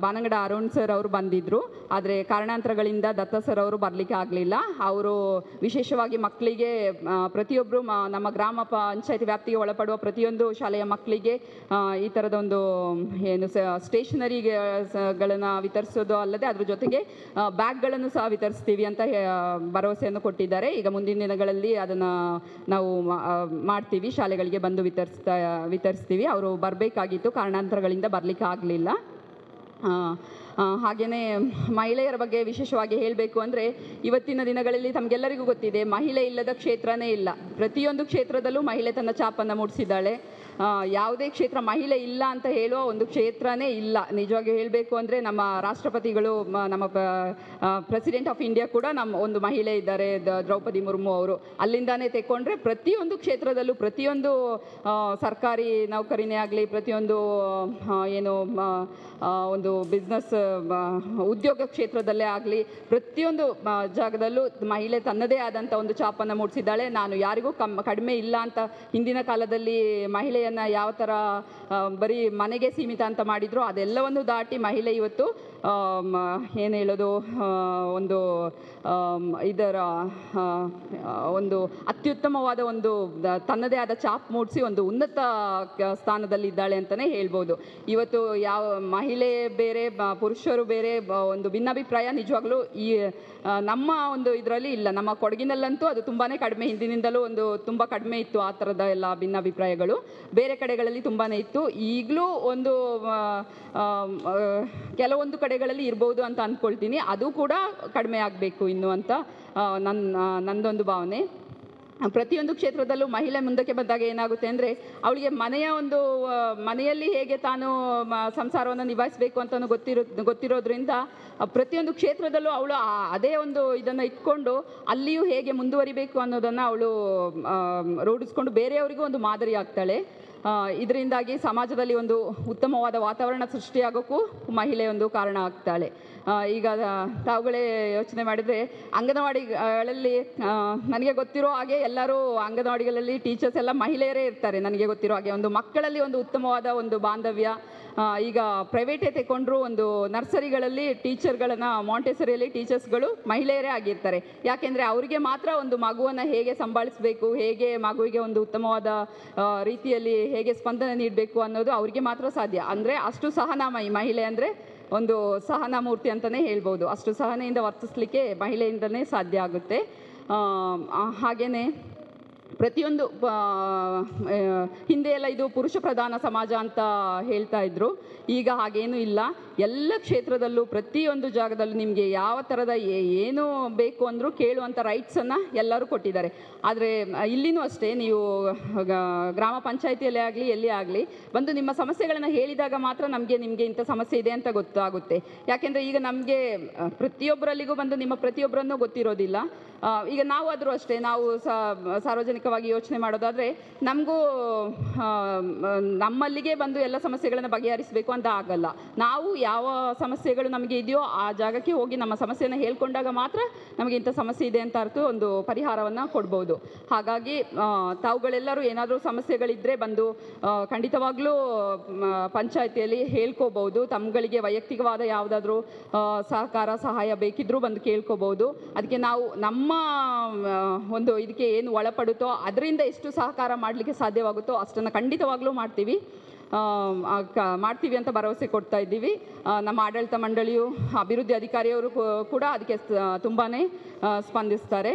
ಬಾನಂಗಡ ಅರುಣ್ ಸರ್ ಅವರು ಬಂದಿದ್ದರು, ಆದರೆ ಕಾರಣಾಂತರಗಳಿಂದ ದತ್ತ ಸರ್ ಅವರು ಬರಲಿಕ್ಕೆ ಆಗಲಿಲ್ಲ. ಆಗಿಲ್ಲ. ಅವರು ವಿಶೇಷವಾಗಿ ಮಕ್ಕಳಿಗೆ ಪ್ರತಿಯೊಬ್ಬರು ನಮ್ಮ ಗ್ರಾಮ ಪಂಚಾಯತಿ ವ್ಯಾಪ್ತಿಗೆ ಒಳಪಡುವ ಪ್ರತಿಯೊಂದು ಶಾಲೆಯ ಮಕ್ಕಳಿಗೆ ಈ ಥರದ ಒಂದು ಏನು ಸ್ಟೇಷನರಿಗಳನ್ನು ವಿತರಿಸೋದು ಅಲ್ಲದೆ ಅದ್ರ ಜೊತೆಗೆ ಬ್ಯಾಗ್ಗಳನ್ನು ಸಹ ವಿತರಿಸ್ತೀವಿ ಅಂತ ಭರವಸೆಯನ್ನು ಕೊಟ್ಟಿದ್ದಾರೆ. ಈಗ ಮುಂದಿನ ದಿನಗಳಲ್ಲಿ ಅದನ್ನು ನಾವು ಮಾಡ್ತೀವಿ, ಶಾಲೆಗಳಿಗೆ ಬಂದು ವಿತರಿಸ್ತೀವಿ. ಅವರು ಬರಬೇಕಾಗಿತ್ತು, ಕಾರಣಾಂತರಗಳಿಂದ ಬರಲಿಕ್ಕೆ ಆಗಲಿಲ್ಲ. ಹಾಗೆಯೇ ಮಹಿಳೆಯರ ಬಗ್ಗೆ ವಿಶೇಷವಾಗಿ ಹೇಳಬೇಕು ಅಂದರೆ, ಇವತ್ತಿನ ದಿನಗಳಲ್ಲಿ ತಮಗೆಲ್ಲರಿಗೂ ಗೊತ್ತಿದೆ, ಮಹಿಳೆ ಇಲ್ಲದ ಕ್ಷೇತ್ರನೇ ಇಲ್ಲ. ಪ್ರತಿಯೊಂದು ಕ್ಷೇತ್ರದಲ್ಲೂ ಮಹಿಳೆ ತನ್ನ ಛಾಪನ್ನು ಮೂಡಿಸಿದ್ದಾಳೆ. ಯಾವುದೇ ಕ್ಷೇತ್ರ ಮಹಿಳೆ ಇಲ್ಲ ಅಂತ ಹೇಳುವ ಒಂದು ಕ್ಷೇತ್ರನೇ ಇಲ್ಲ. ನಿಜವಾಗಿ ಹೇಳಬೇಕು ಅಂದರೆ ನಮ್ಮ ರಾಷ್ಟ್ರಪತಿಗಳು, ನಮ್ಮ ಪ್ರೆಸಿಡೆಂಟ್ ಆಫ್ ಇಂಡಿಯಾ ಕೂಡ ನಮ್ಮ ಒಂದು ಮಹಿಳೆ ಇದ್ದಾರೆ, ದ್ರೌಪದಿ ಮುರ್ಮು ಅವರು. ಅಲ್ಲಿಂದಾನೇ ತೆಕ್ಕೊಂಡ್ರೆ ಪ್ರತಿಯೊಂದು ಕ್ಷೇತ್ರದಲ್ಲೂ, ಪ್ರತಿಯೊಂದು ಸರ್ಕಾರಿ ನೌಕರಿನೇ ಆಗಲಿ, ಪ್ರತಿಯೊಂದು ಏನು ಒಂದು ಬಿಸ್ನೆಸ್ ಉದ್ಯೋಗ ಕ್ಷೇತ್ರದಲ್ಲೇ ಆಗಲಿ, ಪ್ರತಿಯೊಂದು ಜಾಗದಲ್ಲೂ ಮಹಿಳೆ ತನ್ನದೇ ಆದಂಥ ಒಂದು ಛಾಪನ್ನು ಮೂಡಿಸಿದ್ದಾಳೆ. ನಾನು ಯಾರಿಗೂ ಕಡಿಮೆ ಇಲ್ಲ ಅಂತ ಹಿಂದಿನ ಕಾಲದಲ್ಲಿ ಮಹಿಳೆಯನ್ನು ಯಾವ ಥರ ಬರೀ ಮನೆಗೆ ಸೀಮಿತ ಅಂತ ಮಾಡಿದ್ರು, ಅದೆಲ್ಲವನ್ನು ದಾಟಿ ಮಹಿಳೆ ಇವತ್ತು ಏನು ಹೇಳೋದು, ಒಂದು ಇದರ ಒಂದು ಅತ್ಯುತ್ತಮವಾದ ಒಂದು ತನ್ನದೇ ಆದ ಛಾಪ್ ಮೂಡಿಸಿ ಒಂದು ಉನ್ನತ ಸ್ಥಾನದಲ್ಲಿದ್ದಾಳೆ ಅಂತಲೇ ಹೇಳ್ಬೋದು. ಇವತ್ತು ಯಾವ ಮಹಿಳೆ ಬೇರೆ ಪುರುಷರು ಬೇರೆ ಒಂದು ಭಿನ್ನಾಭಿಪ್ರಾಯ ನಿಜವಾಗ್ಲೂ ಈ ನಮ್ಮ ಒಂದು ಇದರಲ್ಲಿ ಇಲ್ಲ. ನಮ್ಮ ಕೊಡಗಿನಲ್ಲಂತೂ ಅದು ತುಂಬಾ ಕಡಿಮೆ, ಹಿಂದಿನಿಂದಲೂ ಒಂದು ತುಂಬ ಕಡಿಮೆ ಇತ್ತು ಆ ಥರದ ಎಲ್ಲ ಭಿನ್ನಾಭಿಪ್ರಾಯಗಳು. ಬೇರೆ ಕಡೆಗಳಲ್ಲಿ ತುಂಬಾ ಇತ್ತು. ಈಗಲೂ ಒಂದು ಕೆಲವೊಂದು ಕಡೆಗಳಲ್ಲಿ ಇರ್ಬೋದು ಅಂತ ಅಂದ್ಕೊಳ್ತೀನಿ. ಅದು ಕೂಡ ಕಡಿಮೆ ಆಗಬೇಕು ಇನ್ನು ಅಂತ ನನ್ನದೊಂದು ಭಾವನೆ. ಪ್ರತಿಯೊಂದು ಕ್ಷೇತ್ರದಲ್ಲೂ ಮಹಿಳೆ ಮುಂದಕ್ಕೆ ಬಂದಾಗ ಏನಾಗುತ್ತೆ ಅಂದರೆ, ಅವಳಿಗೆ ಮನೆಯಲ್ಲಿ ಹೇಗೆ ತಾನು ಸಂಸಾರವನ್ನು ನಿಭಾಯಿಸಬೇಕು ಅಂತಲೂ ಗೊತ್ತಿರೋದ್ರಿಂದ ಪ್ರತಿಯೊಂದು ಕ್ಷೇತ್ರದಲ್ಲೂ ಅವಳು ಅದೇ ಒಂದು ಇದನ್ನು ಇಟ್ಕೊಂಡು ಅಲ್ಲಿಯೂ ಹೇಗೆ ಮುಂದುವರಿಬೇಕು ಅನ್ನೋದನ್ನು ಅವಳು ರೂಢಿಸ್ಕೊಂಡು ಬೇರೆಯವರಿಗೂ ಒಂದು ಮಾದರಿ ಆಗ್ತಾಳೆ. ಇದರಿಂದಾಗಿ ಸಮಾಜದಲ್ಲಿ ಒಂದು ಉತ್ತಮವಾದ ವಾತಾವರಣ ಸೃಷ್ಟಿಯಾಗೋಕ್ಕೂ ಮಹಿಳೆ ಒಂದು ಕಾರಣ ಆಗ್ತಾಳೆ. ಈಗ ತಾವುಗಳೇ ಯೋಚನೆ ಮಾಡಿದರೆ, ಅಂಗನವಾಡಿಗಳಲ್ಲಿ ನನಗೆ ಗೊತ್ತಿರೋ ಹಾಗೆ ಎಲ್ಲರೂ ಅಂಗನವಾಡಿಗಳಲ್ಲಿ ಟೀಚರ್ಸ್ ಎಲ್ಲ ಮಹಿಳೆಯರೇ ಇರ್ತಾರೆ. ನನಗೆ ಗೊತ್ತಿರೋ ಹಾಗೆ ಒಂದು ಮಕ್ಕಳಲ್ಲಿ ಒಂದು ಉತ್ತಮವಾದ ಒಂದು ಬಾಂಧವ್ಯ. ಈಗ ಪ್ರೈವೇಟೇ ತೆಕೊಂಡ್ರು ಒಂದು ನರ್ಸರಿಗಳಲ್ಲಿ ಟೀಚರ್ಗಳನ್ನು, ಮಾಂಟೆಸರಿಯಲ್ಲಿ ಟೀಚರ್ಸ್ಗಳು ಮಹಿಳೆಯರೇ ಆಗಿರ್ತಾರೆ. ಯಾಕೆಂದರೆ ಅವರಿಗೆ ಮಾತ್ರ ಒಂದು ಮಗುವನ್ನು ಹೇಗೆ ಸಂಭಾಳಿಸಬೇಕು, ಹೇಗೆ ಮಗುವಿಗೆ ಒಂದು ಉತ್ತಮವಾದ ರೀತಿಯಲ್ಲಿ ಹೇಗೆ ಸ್ಪಂದನೆ ನೀಡಬೇಕು ಅನ್ನೋದು ಅವರಿಗೆ ಮಾತ್ರ ಸಾಧ್ಯ. ಅಂದರೆ ಅಷ್ಟು ಸಹನಾಮಯಿ ಮಹಿಳೆ ಅಂದರೆ ಒಂದು ಸಹನಾ ಮೂರ್ತಿ ಅಂತಲೇ ಹೇಳ್ಬೋದು. ಅಷ್ಟು ಸಹನೆಯಿಂದ ವರ್ತಿಸಲಿಕ್ಕೆ ಮಹಿಳೆಯಿಂದಲೇ ಸಾಧ್ಯ ಆಗುತ್ತೆ. ಹಾಗೆಯೇ ಪ್ರತಿಯೊಂದು ಹಿಂದೆ ಎಲ್ಲ ಇದು ಪುರುಷ ಪ್ರಧಾನ ಸಮಾಜ ಅಂತ ಹೇಳ್ತಾ ಇದ್ರು. ಈಗ ಹಾಗೇನೂ ಇಲ್ಲ. ಎಲ್ಲ ಕ್ಷೇತ್ರದಲ್ಲೂ ಪ್ರತಿಯೊಂದು ಜಾಗದಲ್ಲೂ ನಿಮಗೆ ಯಾವ ಥರದ ಏನು ಬೇಕು ಅಂದರೂ ಕೇಳುವಂಥ ರೈಟ್ಸನ್ನು ಎಲ್ಲರೂ ಕೊಟ್ಟಿದ್ದಾರೆ. ಆದರೆ ಇಲ್ಲಿನೂ ಅಷ್ಟೇ, ನೀವು ಗ್ರಾಮ ಪಂಚಾಯಿತಿಯಲ್ಲೇ ಆಗಲಿ ಎಲ್ಲಿ ಆಗಲಿ ಬಂದು ನಿಮ್ಮ ಸಮಸ್ಯೆಗಳನ್ನು ಹೇಳಿದಾಗ ಮಾತ್ರ ನಿಮಗೆ ಇಂಥ ಸಮಸ್ಯೆ ಇದೆ ಅಂತ ಗೊತ್ತಾಗುತ್ತೆ. ಯಾಕೆಂದರೆ ಈಗ ನಮಗೆ ಪ್ರತಿಯೊಬ್ಬರಲ್ಲಿಗೂ ಬಂದು ನಿಮ್ಮ ಪ್ರತಿಯೊಬ್ಬರನ್ನೂ ಗೊತ್ತಿರೋದಿಲ್ಲ. ಈಗ ನಾವು ಆದರೂ ಅಷ್ಟೇ, ನಾವು ಸಾರ್ವಜನಿಕವಾಗಿ ಯೋಚನೆ ಮಾಡೋದಾದರೆ ನಮಗೂ ನಮ್ಮಲ್ಲಿಗೆ ಬಂದು ಎಲ್ಲ ಸಮಸ್ಯೆಗಳನ್ನು ಬಗೆಹರಿಸಬೇಕು ಅಂತ ಆಗಲ್ಲ. ನಾವು ಯಾವ ಸಮಸ್ಯೆಗಳು ನಮಗೆ ಇದೆಯೋ ಆ ಜಾಗಕ್ಕೆ ಹೋಗಿ ನಮ್ಮ ಸಮಸ್ಯೆಯನ್ನು ಹೇಳ್ಕೊಂಡಾಗ ಮಾತ್ರ ನಮಗೆ ಇಂಥ ಸಮಸ್ಯೆ ಇದೆ ಅಂತ ಅರ್ಥ ಒಂದು ಪರಿಹಾರವನ್ನು ಕೊಡ್ಬೋದು. ಹಾಗಾಗಿ ತಾವುಗಳೆಲ್ಲರೂ ಏನಾದರೂ ಸಮಸ್ಯೆಗಳಿದ್ದರೆ ಬಂದು ಖಂಡಿತವಾಗ್ಲೂ ಪಂಚಾಯಿತಿಯಲ್ಲಿ ಹೇಳ್ಕೋಬೋದು. ತಮ್ಮಗಳಿಗೆ ವೈಯಕ್ತಿಕವಾದ ಯಾವುದಾದ್ರೂ ಸಹಕಾರ ಸಹಾಯ ಬೇಕಿದ್ರೂ ಬಂದು ಕೇಳ್ಕೋಬೋದು. ಅದಕ್ಕೆ ನಾವು ನಮ್ಮ ಒಂದು ಇದಕ್ಕೆ ಏನು ಒಳಪಡುತ್ತೋ ಅದರಿಂದ ಎಷ್ಟು ಸಹಕಾರ ಮಾಡಲಿಕ್ಕೆ ಸಾಧ್ಯವಾಗುತ್ತೋ ಅಷ್ಟನ್ನು ಖಂಡಿತವಾಗ್ಲೂ ಮಾಡ್ತೀವಿ ಅಂತ ಭರವಸೆ ಕೊಡ್ತಾ ಇದ್ದೀವಿ. ನಮ್ಮ ಆಡಳಿತ ಮಂಡಳಿಯು, ಅಭಿವೃದ್ಧಿ ಅಧಿಕಾರಿಯವರು ಕೂಡ ಅದಕ್ಕೆ ತುಂಬಾ ಸ್ಪಂದಿಸ್ತಾರೆ.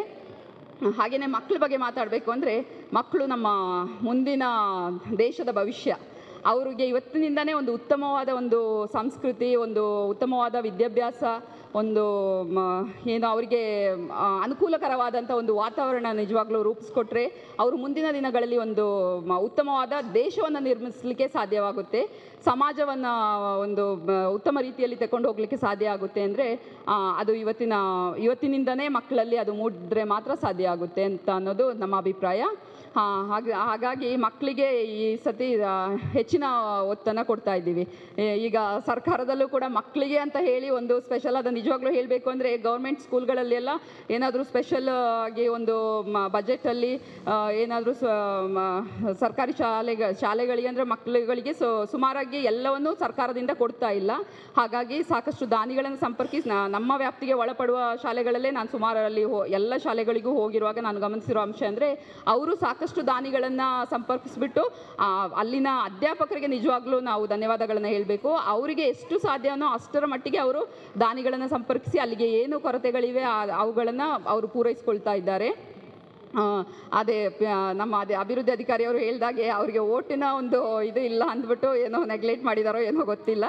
ಹಾಗೆಯೇ ಮಕ್ಕಳ ಬಗ್ಗೆ ಮಾತಾಡಬೇಕು ಅಂದರೆ, ಮಕ್ಕಳು ನಮ್ಮ ಮುಂದಿನ ದೇಶದ ಭವಿಷ್ಯ. ಅವರಿಗೆ ಇವತ್ತಿನಿಂದನೇ ಒಂದು ಉತ್ತಮವಾದ ಒಂದು ಸಂಸ್ಕೃತಿ, ಒಂದು ಉತ್ತಮವಾದ ವಿದ್ಯಾಭ್ಯಾಸ, ಒಂದು ಏನು ಅವರಿಗೆ ಅನುಕೂಲಕರವಾದಂಥ ಒಂದು ವಾತಾವರಣ ನಿಜವಾಗ್ಲೂ ರೂಪಿಸ್ಕೊಟ್ರೆ ಅವರು ಮುಂದಿನ ದಿನಗಳಲ್ಲಿ ಒಂದು ಉತ್ತಮವಾದ ದೇಶವನ್ನು ನಿರ್ಮಿಸಲಿಕ್ಕೆ ಸಾಧ್ಯವಾಗುತ್ತೆ. ಸಮಾಜವನ್ನು ಒಂದು ಉತ್ತಮ ರೀತಿಯಲ್ಲಿ ತಗೊಂಡು ಹೋಗಲಿಕ್ಕೆ ಸಾಧ್ಯ ಆಗುತ್ತೆ. ಅಂದರೆ ಅದು ಇವತ್ತಿನಿಂದನೇ ಮಕ್ಕಳಲ್ಲಿ ಅದು ಮೂಡಿದ್ರೆ ಮಾತ್ರ ಸಾಧ್ಯ ಆಗುತ್ತೆ ಅಂತ ಅನ್ನೋದು ನಮ್ಮ ಅಭಿಪ್ರಾಯ. ಹಾಗಾಗಿ ಮಕ್ಕಳಿಗೆ ಈ ಸತಿ ಹೆಚ್ಚಿನ ಒತ್ತನ್ನು ಕೊಡ್ತಾ ಇದ್ದೀವಿ. ಈಗ ಸರ್ಕಾರದಲ್ಲೂ ಕೂಡ ಮಕ್ಕಳಿಗೆ ಅಂತ ಹೇಳಿ ಒಂದು ಸ್ಪೆಷಲ್ ಆದ, ನಿಜವಾಗ್ಲೂ ಹೇಳಬೇಕು ಅಂದರೆ ಗೌರ್ಮೆಂಟ್ ಸ್ಕೂಲ್ಗಳಲ್ಲೆಲ್ಲ ಏನಾದರೂ ಸ್ಪೆಷಲ್ ಆಗಿ ಒಂದು ಬಜೆಟಲ್ಲಿ ಏನಾದರೂ ಸರ್ಕಾರಿ ಶಾಲೆಗಳಿಗೆ ಅಂದರೆ ಮಕ್ಕಳುಗಳಿಗೆ ಸುಮಾರಾಗಿ ಎಲ್ಲವನ್ನೂ ಸರ್ಕಾರದಿಂದ ಕೊಡ್ತಾ ಇಲ್ಲ. ಹಾಗಾಗಿ ಸಾಕಷ್ಟು ದಾನಿಗಳನ್ನು ಸಂಪರ್ಕಿಸಿ ನಮ್ಮ ವ್ಯಾಪ್ತಿಗೆ ಒಳಪಡುವ ಶಾಲೆಗಳಲ್ಲೇ ನಾನು ಸುಮಾರಲ್ಲಿ ಎಲ್ಲ ಶಾಲೆಗಳಿಗೂ ಹೋಗಿರುವಾಗ ನಾನು ಗಮನಿಸಿರೋ ಅಂಶ ಅಂದರೆ ಅವರು ಸಾಕಷ್ಟು ದಾನಿಗಳನ್ನು ಸಂಪರ್ಕಿಸಿಬಿಟ್ಟು ಅಲ್ಲಿನ ಅಧ್ಯಾಪಕರಿಗೆ ನಿಜವಾಗ್ಲೂ ನಾವು ಧನ್ಯವಾದಗಳನ್ನು ಹೇಳಬೇಕು. ಅವರಿಗೆ ಎಷ್ಟು ಸಾಧ್ಯವೋ ಅಷ್ಟರ ಮಟ್ಟಿಗೆ ಅವರು ದಾನಿಗಳನ್ನು ಸಂಪರ್ಕಿಸಿ ಅಲ್ಲಿಗೆ ಏನು ಕೊರತೆಗಳಿವೆ ಅವುಗಳನ್ನು ಅವರು ಪೂರೈಸ್ಕೊಳ್ತಾ ಇದ್ದಾರೆ. ನಮ್ಮ ಅಭಿವೃದ್ಧಿ ಅಧಿಕಾರಿಯವರು ಹೇಳಿದಾಗೆ ಅವರಿಗೆ ಓಟಿನ ಒಂದು ಇದು ಇಲ್ಲ ಅಂದ್ಬಿಟ್ಟು ಏನೋ ನೆಗ್ಲೆಕ್ಟ್ ಮಾಡಿದಾರೋ ಏನೋ ಗೊತ್ತಿಲ್ಲ.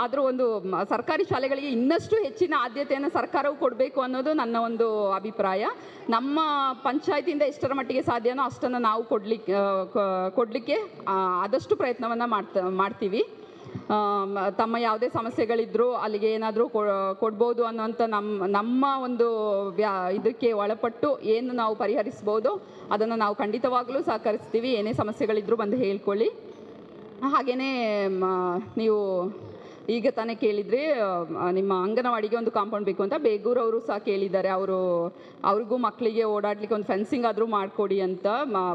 ಆದರೂ ಒಂದು ಸರ್ಕಾರಿ ಶಾಲೆಗಳಿಗೆ ಇನ್ನಷ್ಟು ಹೆಚ್ಚಿನ ಆದ್ಯತೆಯನ್ನು ಸರ್ಕಾರವು ಕೊಡಬೇಕು ಅನ್ನೋದು ನನ್ನ ಒಂದು ಅಭಿಪ್ರಾಯ. ನಮ್ಮ ಪಂಚಾಯತಿಯಿಂದ ಎಷ್ಟರ ಮಟ್ಟಿಗೆ ಸಾಧ್ಯನೋ ಅಷ್ಟನ್ನು ನಾವು ಕೊಡಲಿಕ್ಕೆ ಆದಷ್ಟು ಪ್ರಯತ್ನವನ್ನು ಮಾಡ್ತೀವಿ. ತಮ್ಮ ಯಾವುದೇ ಸಮಸ್ಯೆಗಳಿದ್ದರೂ ಅಲ್ಲಿಗೆ ಏನಾದರೂ ಕೊಡ್ಬೋದು ಅನ್ನೋಂಥ ನಮ್ಮ ಒಂದು ಇದಕ್ಕೆ ಒಳಪಟ್ಟು ಏನು ನಾವು ಪರಿಹರಿಸ್ಬೋದು ಅದನ್ನು ನಾವು ಖಂಡಿತವಾಗಲೂ ಸಹಕರಿಸ್ತೀವಿ. ಏನೇ ಸಮಸ್ಯೆಗಳಿದ್ದರೂ ಬಂದು ಹೇಳ್ಕೊಳ್ಳಿ. ಹಾಗೆಯೇ ನೀವು ಈಗ ತಾನೇ ಕೇಳಿದ್ರಿ ನಿಮ್ಮ ಅಂಗನವಾಡಿಗೆ ಒಂದು ಕಾಂಪೌಂಡ್ ಬೇಕು ಅಂತ. ಬೇಗೂರವರು ಸಹ ಕೇಳಿದ್ದಾರೆ, ಅವ್ರಿಗೂ ಮಕ್ಕಳಿಗೆ ಓಡಾಡಲಿಕ್ಕೆ ಒಂದು ಫೆನ್ಸಿಂಗ್ ಆದರೂ ಮಾಡಿಕೊಡಿ ಅಂತ.